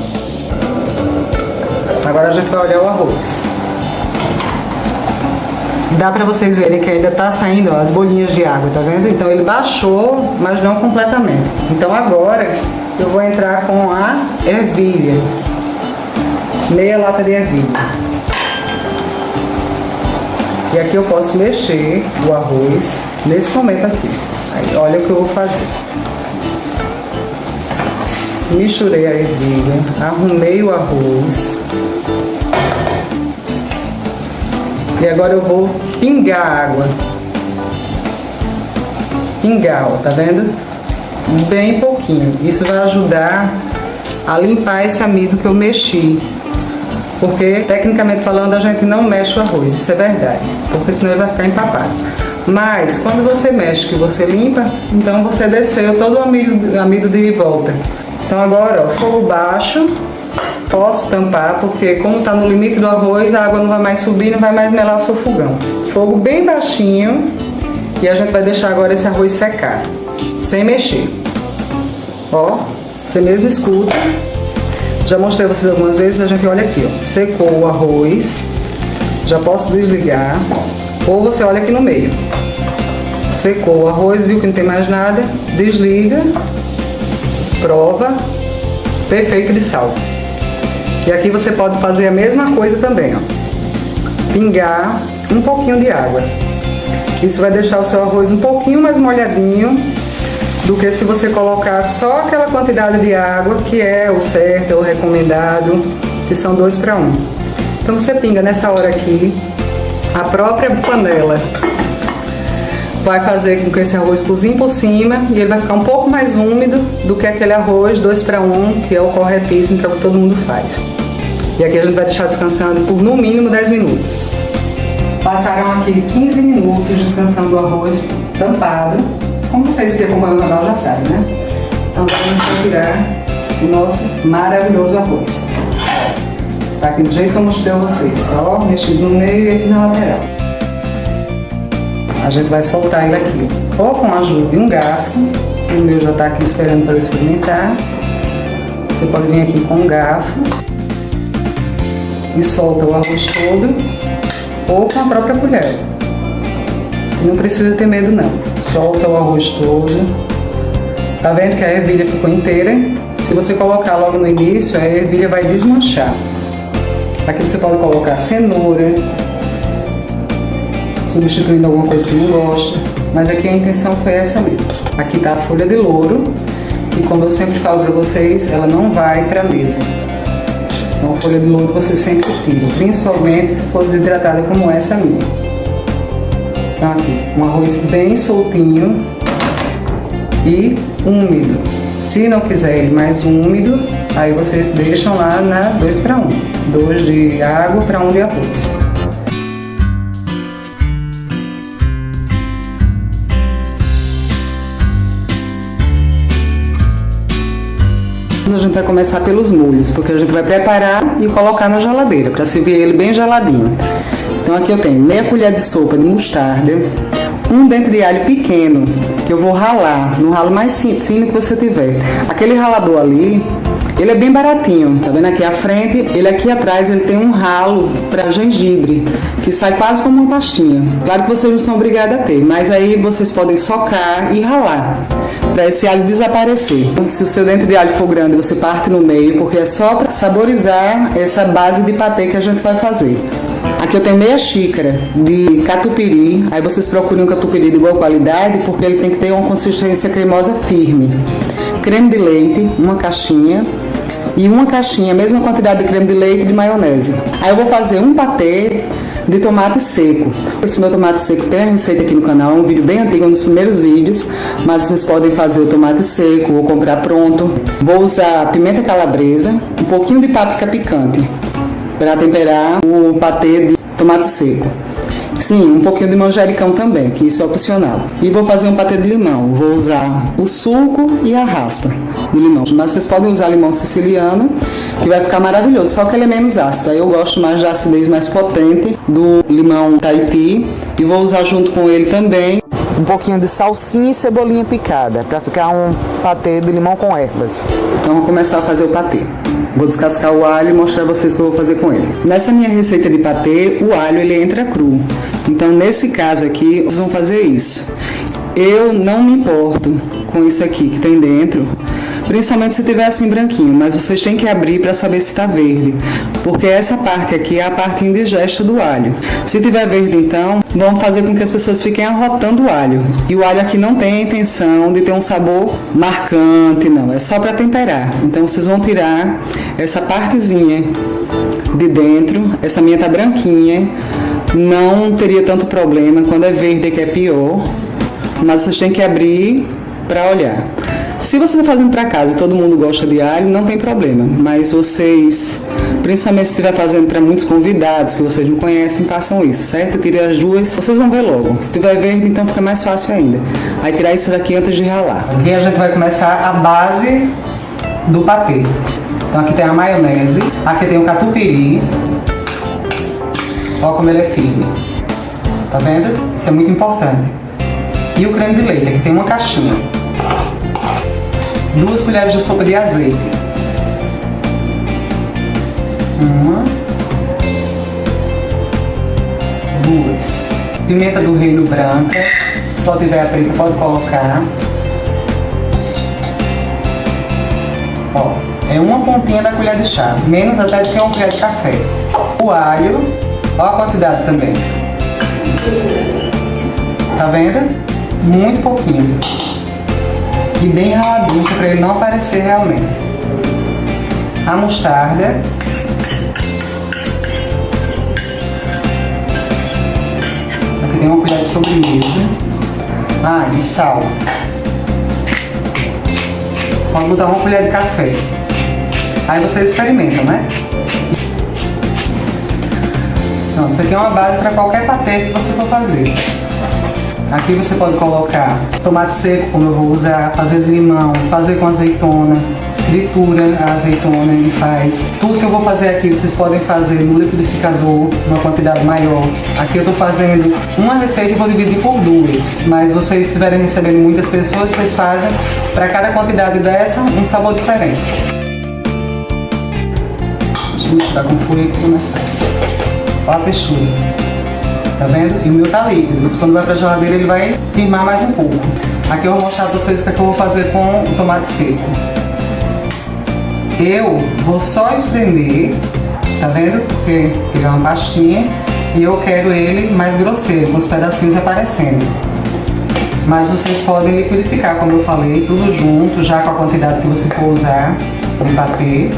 [SPEAKER 1] Agora a gente vai olhar o arroz. Dá pra vocês verem que ainda tá saindo, ó, as bolinhas de água, tá vendo? Então ele baixou, mas não completamente. Então agora eu vou entrar com a ervilha. Meia lata de ervilha. E aqui eu posso mexer o arroz nesse momento aqui. Aí olha o que eu vou fazer. Misturei a ervilha, arrumei o arroz. E agora eu vou pingar a água. Pingar, ó, tá vendo? Bem pouquinho. Isso vai ajudar a limpar esse amido que eu mexi. Porque, tecnicamente falando, a gente não mexe o arroz, isso é verdade. Porque senão ele vai ficar empapado. Mas, quando você mexe, que você limpa, então você desceu todo o amido de volta. Então agora, ó, fogo baixo. Posso tampar, porque como está no limite do arroz, a água não vai mais subir, não vai mais melar o seu fogão. Fogo bem baixinho. E a gente vai deixar agora esse arroz secar, sem mexer. Ó, você mesmo escuta. Já mostrei a vocês algumas vezes, a gente olha aqui, ó. Secou o arroz. Já posso desligar. Ou você olha aqui no meio. Secou o arroz, viu que não tem mais nada. Desliga. Prova. Perfeito de sal. E aqui você pode fazer a mesma coisa também, ó. Pingar um pouquinho de água. Isso vai deixar o seu arroz um pouquinho mais molhadinho do que se você colocar só aquela quantidade de água que é o certo, é o recomendado, que são 2 para 1. Então você pinga nessa hora aqui, a própria panela vai fazer com que esse arroz cozinhe por cima e ele vai ficar um pouco mais úmido do que aquele arroz 2 para 1, que é o corretíssimo, que é o que todo mundo faz. E aqui a gente vai deixar descansando por no mínimo 10 minutos. Passaram aqui 15 minutos descansando o arroz tampado. Como vocês que acompanham o canal já sabem, né? Então vamos retirar o nosso maravilhoso arroz. Tá aqui do jeito que eu mostrei a vocês, só mexido no meio e aqui na lateral. A gente vai soltar ele aqui, ou com a ajuda de um garfo. O meu já tá aqui esperando para eu experimentar. Você pode vir aqui com um garfo e solta o arroz todo, ou com a própria colher. Não precisa ter medo não. Solta o arroz todo. Tá vendo que a ervilha ficou inteira? Se você colocar logo no início, a ervilha vai desmanchar. Aqui você pode colocar cenoura, substituindo alguma coisa que não gosta. Mas aqui a intenção foi essa mesmo. Aqui tá a folha de louro, e como eu sempre falo para vocês, ela não vai para a mesa. Então a folha de louro você sempre tira, principalmente se for desidratada como essa minha. Então aqui, um arroz bem soltinho e úmido. Se não quiser ele mais úmido, aí vocês deixam lá na 2 para 1. 2 de água para 1 de arroz. A gente vai começar pelos molhos, porque a gente vai preparar e colocar na geladeira, para servir ele bem geladinho. Então aqui eu tenho meia colher de sopa de mostarda, um dente de alho pequeno, que eu vou ralar, no ralo mais fino que você tiver. Aquele ralador ali, ele é bem baratinho, tá vendo aqui à frente, ele aqui atrás, ele tem um ralo para gengibre, que sai quase como uma pastinha. Claro que vocês não são obrigados a ter, mas aí vocês podem socar e ralar, para esse alho desaparecer. Se o seu dente de alho for grande, você parte no meio, porque é só para saborizar essa base de patê que a gente vai fazer. Aqui eu tenho meia xícara de catupiry, aí vocês procurem um catupiry de boa qualidade, porque ele tem que ter uma consistência cremosa firme. Creme de leite, uma caixinha, e uma caixinha, a mesma quantidade de creme de leite e de maionese. Aí eu vou fazer um patê de tomate seco. Esse meu tomate seco tem a receita aqui no canal, é um vídeo bem antigo, um dos primeiros vídeos, mas vocês podem fazer o tomate seco ou comprar pronto. Vou usar pimenta calabresa, um pouquinho de páprica picante, para temperar o patê de tomate seco. Sim, um pouquinho de manjericão também, que isso é opcional. E vou fazer um patê de limão. Vou usar o suco e a raspa de limão. Mas vocês podem usar limão siciliano, que vai ficar maravilhoso, só que ele é menos ácido. Eu gosto mais da acidez mais potente do limão Tahiti. E vou usar junto com ele também um pouquinho de salsinha e cebolinha picada, para ficar um patê de limão com ervas. Então vou começar a fazer o patê. Vou descascar o alho e mostrar a vocês o que eu vou fazer com ele. Nessa minha receita de patê, o alho ele entra cru. Então, nesse caso aqui, vocês vão fazer isso. Eu não me importo com isso aqui que tem dentro, principalmente se tiver assim branquinho, mas vocês têm que abrir para saber se está verde, porque essa parte aqui é a parte indigesta do alho. Se tiver verde, então, vamos fazer com que as pessoas fiquem arrotando o alho. E o alho aqui não tem a intenção de ter um sabor marcante, não, é só para temperar. Então vocês vão tirar essa partezinha de dentro, essa minha tá branquinha, não teria tanto problema, quando é verde é que é pior, mas vocês têm que abrir para olhar. Se você está fazendo para casa e todo mundo gosta de alho, não tem problema. Mas vocês, principalmente se estiver fazendo para muitos convidados que vocês não conhecem, façam isso, certo? Tire as duas, vocês vão ver logo. Se tiver verde, então fica mais fácil ainda. Aí tirar isso daqui antes de ralar. Aqui a gente vai começar a base do patê. Então aqui tem a maionese, aqui tem o catupiry. Olha como ele é firme. Tá vendo? Isso é muito importante. E o creme de leite, aqui tem uma caixinha. 2 colheres de sopa de azeite. 1, 2. Pimenta do reino branca. Se só tiver a preta, pode colocar. Ó, é uma pontinha da colher de chá. Menos até do que uma colher de café. O alho. Ó a quantidade também. Tá vendo? Muito pouquinho. E bem raladinho, para ele não aparecer realmente. A mostarda. Aqui tem uma colher de sobremesa. Ah, e sal. Pode botar uma colher de café. Aí vocês experimentam, né? Então, isso aqui é uma base para qualquer patê que você for fazer. Aqui você pode colocar tomate seco, como eu vou usar, fazer de limão, fazer com azeitona, tritura a azeitona e faz. Tudo que eu vou fazer aqui vocês podem fazer no liquidificador, uma quantidade maior. Aqui eu estou fazendo uma receita e vou dividir por 2, mas vocês estiverem recebendo muitas pessoas, vocês fazem para cada quantidade dessa um sabor diferente. Deixa eu misturar com folha que fica mais fácil. Olha a textura. Tá vendo? E o meu tá líquido. Isso quando vai pra geladeira ele vai firmar mais um pouco. Aqui eu vou mostrar pra vocês o que é que eu vou fazer com o tomate seco. Eu vou só espremer, tá vendo? Porque ele é uma pastinha e eu quero ele mais grosseiro, com os pedacinhos aparecendo. Mas vocês podem liquidificar, como eu falei, tudo junto, já com a quantidade que você for usar de patê.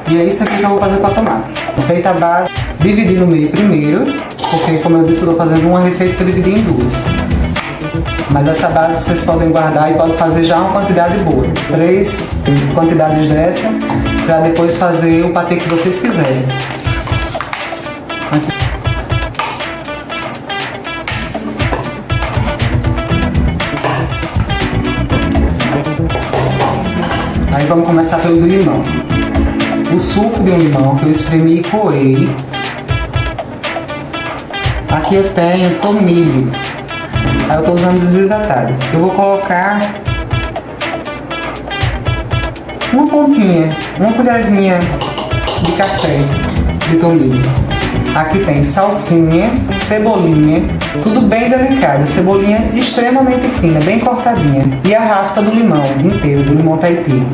[SPEAKER 1] E é isso aqui que eu vou fazer com a tomate. Feita a base, dividir no meio primeiro, porque como eu disse, eu estou fazendo uma receita para dividir em 2. Mas essa base vocês podem guardar e podem fazer já uma quantidade boa. 3 quantidades dessa, para depois fazer o patê que vocês quiserem. Aqui. Aí vamos começar pelo do limão. O suco de um limão que eu espremi e coei. Aqui eu tenho tomilho. Aí eu estou usando desidratado. Eu vou colocar uma pontinha, uma colherzinha de café de tomilho. Aqui tem salsinha, cebolinha, tudo bem delicado. Cebolinha extremamente fina, bem cortadinha. E a raspa do limão inteiro, do limão Tahiti.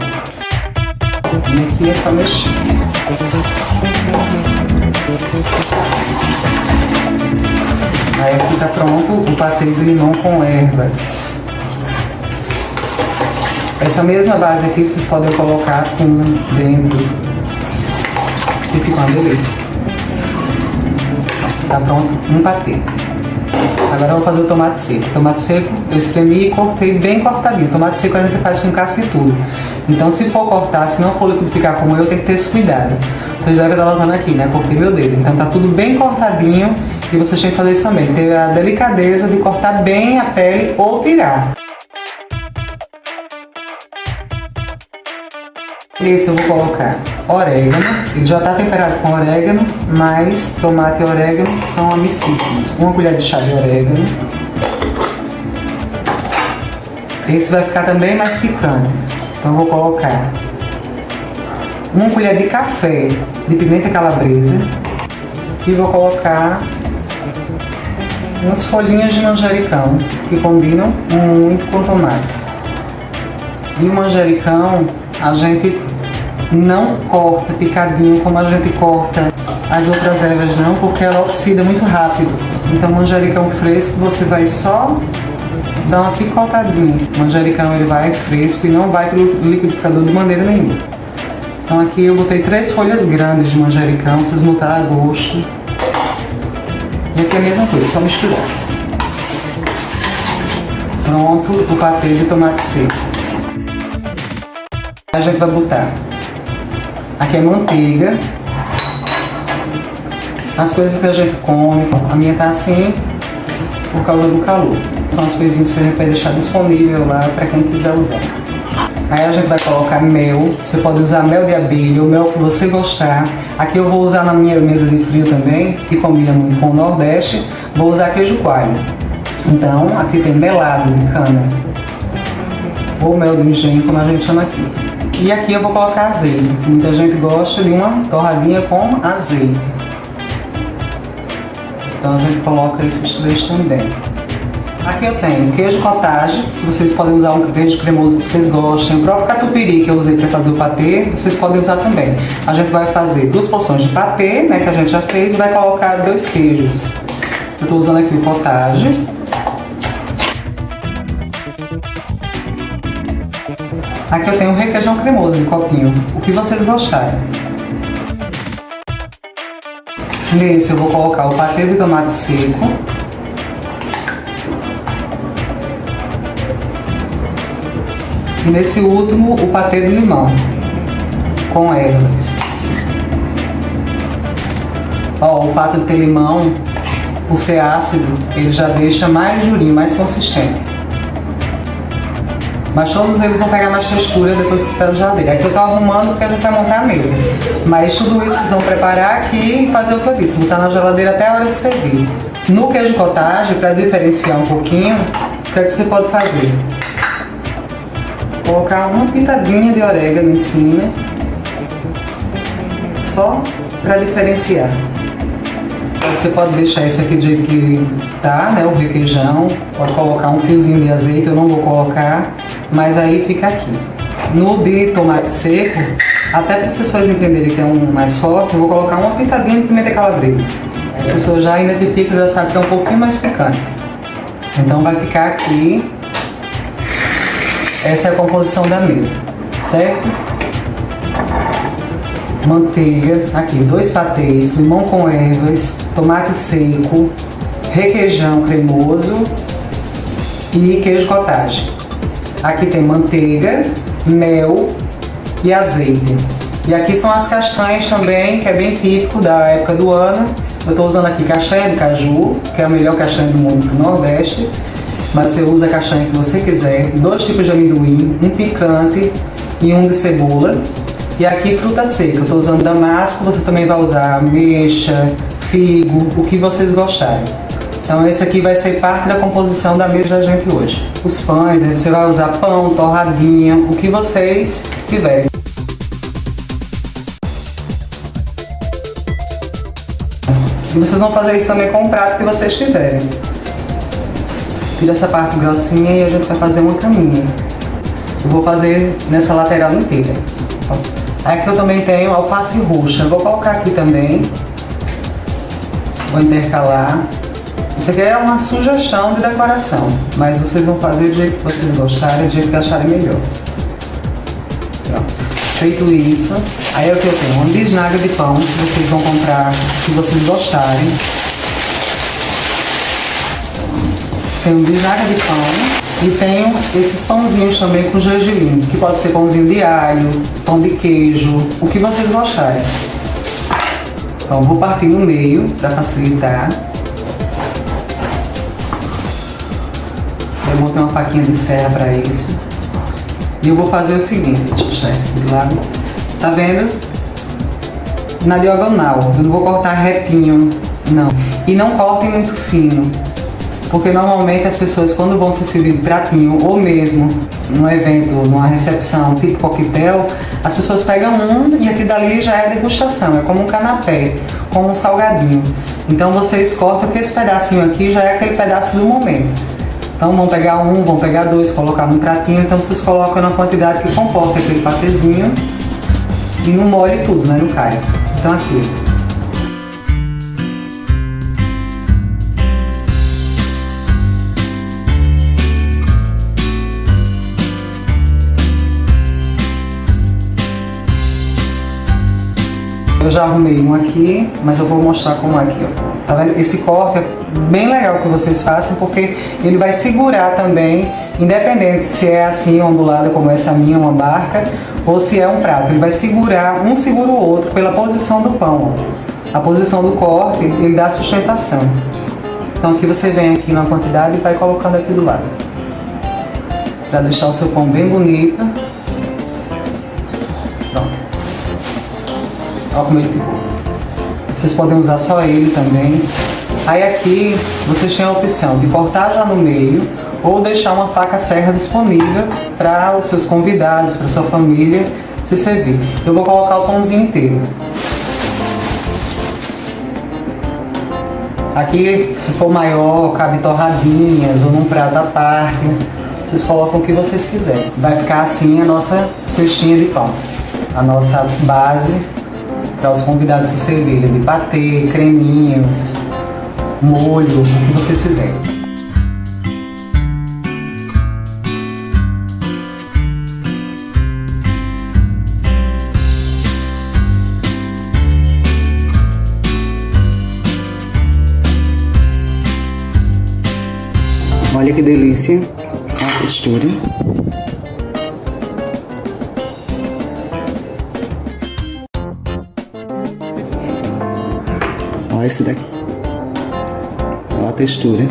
[SPEAKER 1] E aqui é só mexer. Aí aqui está pronto o patê de limão com ervas. Essa mesma base aqui vocês podem colocar com dentro. E fica uma beleza. Está pronto um patê. Agora eu vou fazer o tomate seco. Tomate seco eu espremi e cortei bem cortadinho. Tomate seco a gente faz com casca e tudo. Então se for cortar, se não for liquidificar como eu, tem que ter esse cuidado. Vocês devem estar notando aqui, né? Cortei meu dedo. Então tá tudo bem cortadinho e vocês têm que fazer isso também. Ter a delicadeza de cortar bem a pele ou tirar. Esse eu vou colocar orégano. Ele já está temperado com orégano, mas tomate e orégano são amicíssimos. Uma colher de chá de orégano. Esse vai ficar também mais picante. Então eu vou colocar 1 colher de café de pimenta calabresa e vou colocar umas folhinhas de manjericão que combinam muito com tomate. E o manjericão a gente não corta picadinho como a gente corta as outras ervas não, porque ela oxida muito rápido. Então o manjericão fresco você vai só dar uma picotadinha. O manjericão ele vai fresco e não vai para o liquidificador de maneira nenhuma. Então aqui eu botei 3 folhas grandes de manjericão, vocês botaram a gosto. E aqui é a mesma coisa, só misturar. Pronto, o patê de tomate seco. A gente vai botar. Aqui é manteiga. As coisas que a gente come, a minha tá assim por causa do calor. São as coisinhas que a gente vai deixar disponível lá para quem quiser usar. Aí a gente vai colocar mel, você pode usar mel de abelha, o mel que você gostar. Aqui eu vou usar na minha mesa de frio também, que combina muito com o Nordeste, vou usar queijo coalho. Então aqui tem melado de cana, ou mel de engenho, como a gente chama aqui. E aqui eu vou colocar azeite, que muita gente gosta de uma torradinha com azeite. Então a gente coloca esses 3 também. Aqui eu tenho queijo cottage, vocês podem usar um queijo cremoso que vocês gostem. O próprio catupiry que eu usei para fazer o patê, vocês podem usar também. A gente vai fazer 2 porções de patê, né, que a gente já fez, e vai colocar 2 queijos. Eu estou usando aqui o cottage. Aqui eu tenho um requeijão cremoso no copinho, o que vocês gostarem. Nesse eu vou colocar o patê de tomate seco. E nesse último, o patê de limão, com ervas. Ó, o fato de ter limão, por ser ácido, ele já deixa mais durinho, mais consistente. Mas todos eles vão pegar mais textura depois que está na geladeira. Aqui eu estou arrumando porque a gente vai montar a mesa. Mas tudo isso vocês vão preparar aqui e fazer o que eu disse, botar na geladeira até a hora de servir. No queijo cottage, para diferenciar um pouquinho, o que é que você pode fazer? Colocar uma pitadinha de orégano em cima, só para diferenciar. Você pode deixar esse aqui do jeito que tá, né, o requeijão, pode colocar um fiozinho de azeite, eu não vou colocar, mas aí fica aqui. No de tomate seco, até para as pessoas entenderem que é um mais forte, eu vou colocar uma pitadinha de pimenta calabresa. As pessoas já identificam, já sabem que é um pouquinho mais picante. Então vai ficar aqui. Essa é a composição da mesa, certo? Manteiga, aqui 2 patês, limão com ervas, tomate seco, requeijão cremoso e queijo cottage. Aqui tem manteiga, mel e azeite. E aqui são as castanhas também, que é bem típico da época do ano. Eu estou usando aqui castanha de caju, que é a melhor castanha do mundo do Nordeste. Mas você usa a castanha que você quiser, 2 tipos de amendoim, um picante e um de cebola. E aqui fruta seca, eu estou usando damasco, você também vai usar ameixa, figo, o que vocês gostarem. Então esse aqui vai ser parte da composição da mesa da gente hoje. Os pães, você vai usar pão, torradinha, o que vocês tiverem. E vocês vão fazer isso também com o prato que vocês tiverem. Tira essa parte grossinha e a gente vai fazer uma caminha. Eu vou fazer nessa lateral inteira. Aqui eu também tenho alface roxa. Eu vou colocar aqui também. Vou intercalar. Isso aqui é uma sugestão de decoração, mas vocês vão fazer do jeito que vocês gostarem, do jeito que acharem melhor. Pronto. Feito isso, aí é o que eu tenho. Uma bisnaga de pão que vocês vão comprar, que vocês gostarem. Tenho bisnaga de pão e tenho esses pãozinhos também com gergelim, que pode ser pãozinho de alho, pão de queijo, o que vocês gostarem. Então vou partir no meio para facilitar. Eu botei uma faquinha de serra para isso. E eu vou fazer o seguinte, deixa eu deixar esse aqui do lado. Tá vendo? Na diagonal, eu não vou cortar retinho, não. E não cortem muito fino. Porque normalmente as pessoas, quando vão se servir de pratinho, ou mesmo num evento, numa recepção tipo coquetel, as pessoas pegam um e aqui dali já é degustação, é como um canapé, como um salgadinho. Então vocês cortam que esse pedacinho aqui já é aquele pedaço do momento. Então vão pegar um, vão pegar dois, colocar num pratinho, então vocês colocam na quantidade que comporta aquele patezinho e não molhe tudo, né, não cai. Então aqui. Eu já arrumei um aqui, mas eu vou mostrar como é aqui, ó. Tá vendo? Esse corte é bem legal que vocês façam, porque ele vai segurar também, independente se é assim, ondulada como essa minha, uma barca, ou se é um prato. Ele vai segurar, um segura o outro pela posição do pão, ó. A posição do corte, ele dá sustentação. Então aqui você vem aqui na quantidade e vai colocando aqui do lado. Para deixar o seu pão bem bonito. Pronto. Olha como ele ficou. Vocês podem usar só ele também. Aí aqui vocês têm a opção de cortar já no meio ou deixar uma faca serra disponível para os seus convidados, para sua família se servir. Eu vou colocar o pãozinho inteiro. Aqui, se for maior, cabe torradinhas ou num prato à parte. Vocês colocam o que vocês quiserem. Vai ficar assim a nossa cestinha de pão. A nossa base para os convidados se servirem de patê, creminhos, molho, o que vocês fizerem. Olha que delícia a textura. Olha esse daqui. Olha a textura.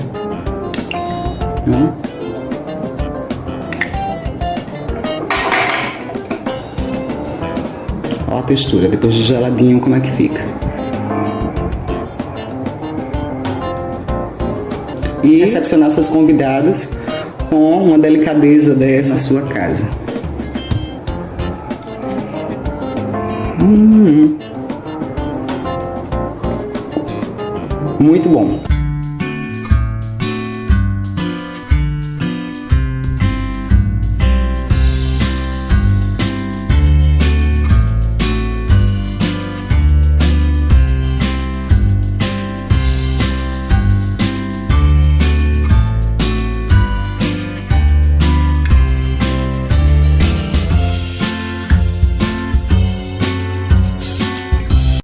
[SPEAKER 1] Olha a textura, depois de geladinho, como é que fica. E recepcionar seus convidados com uma delicadeza dessa na sua casa. Muito bom.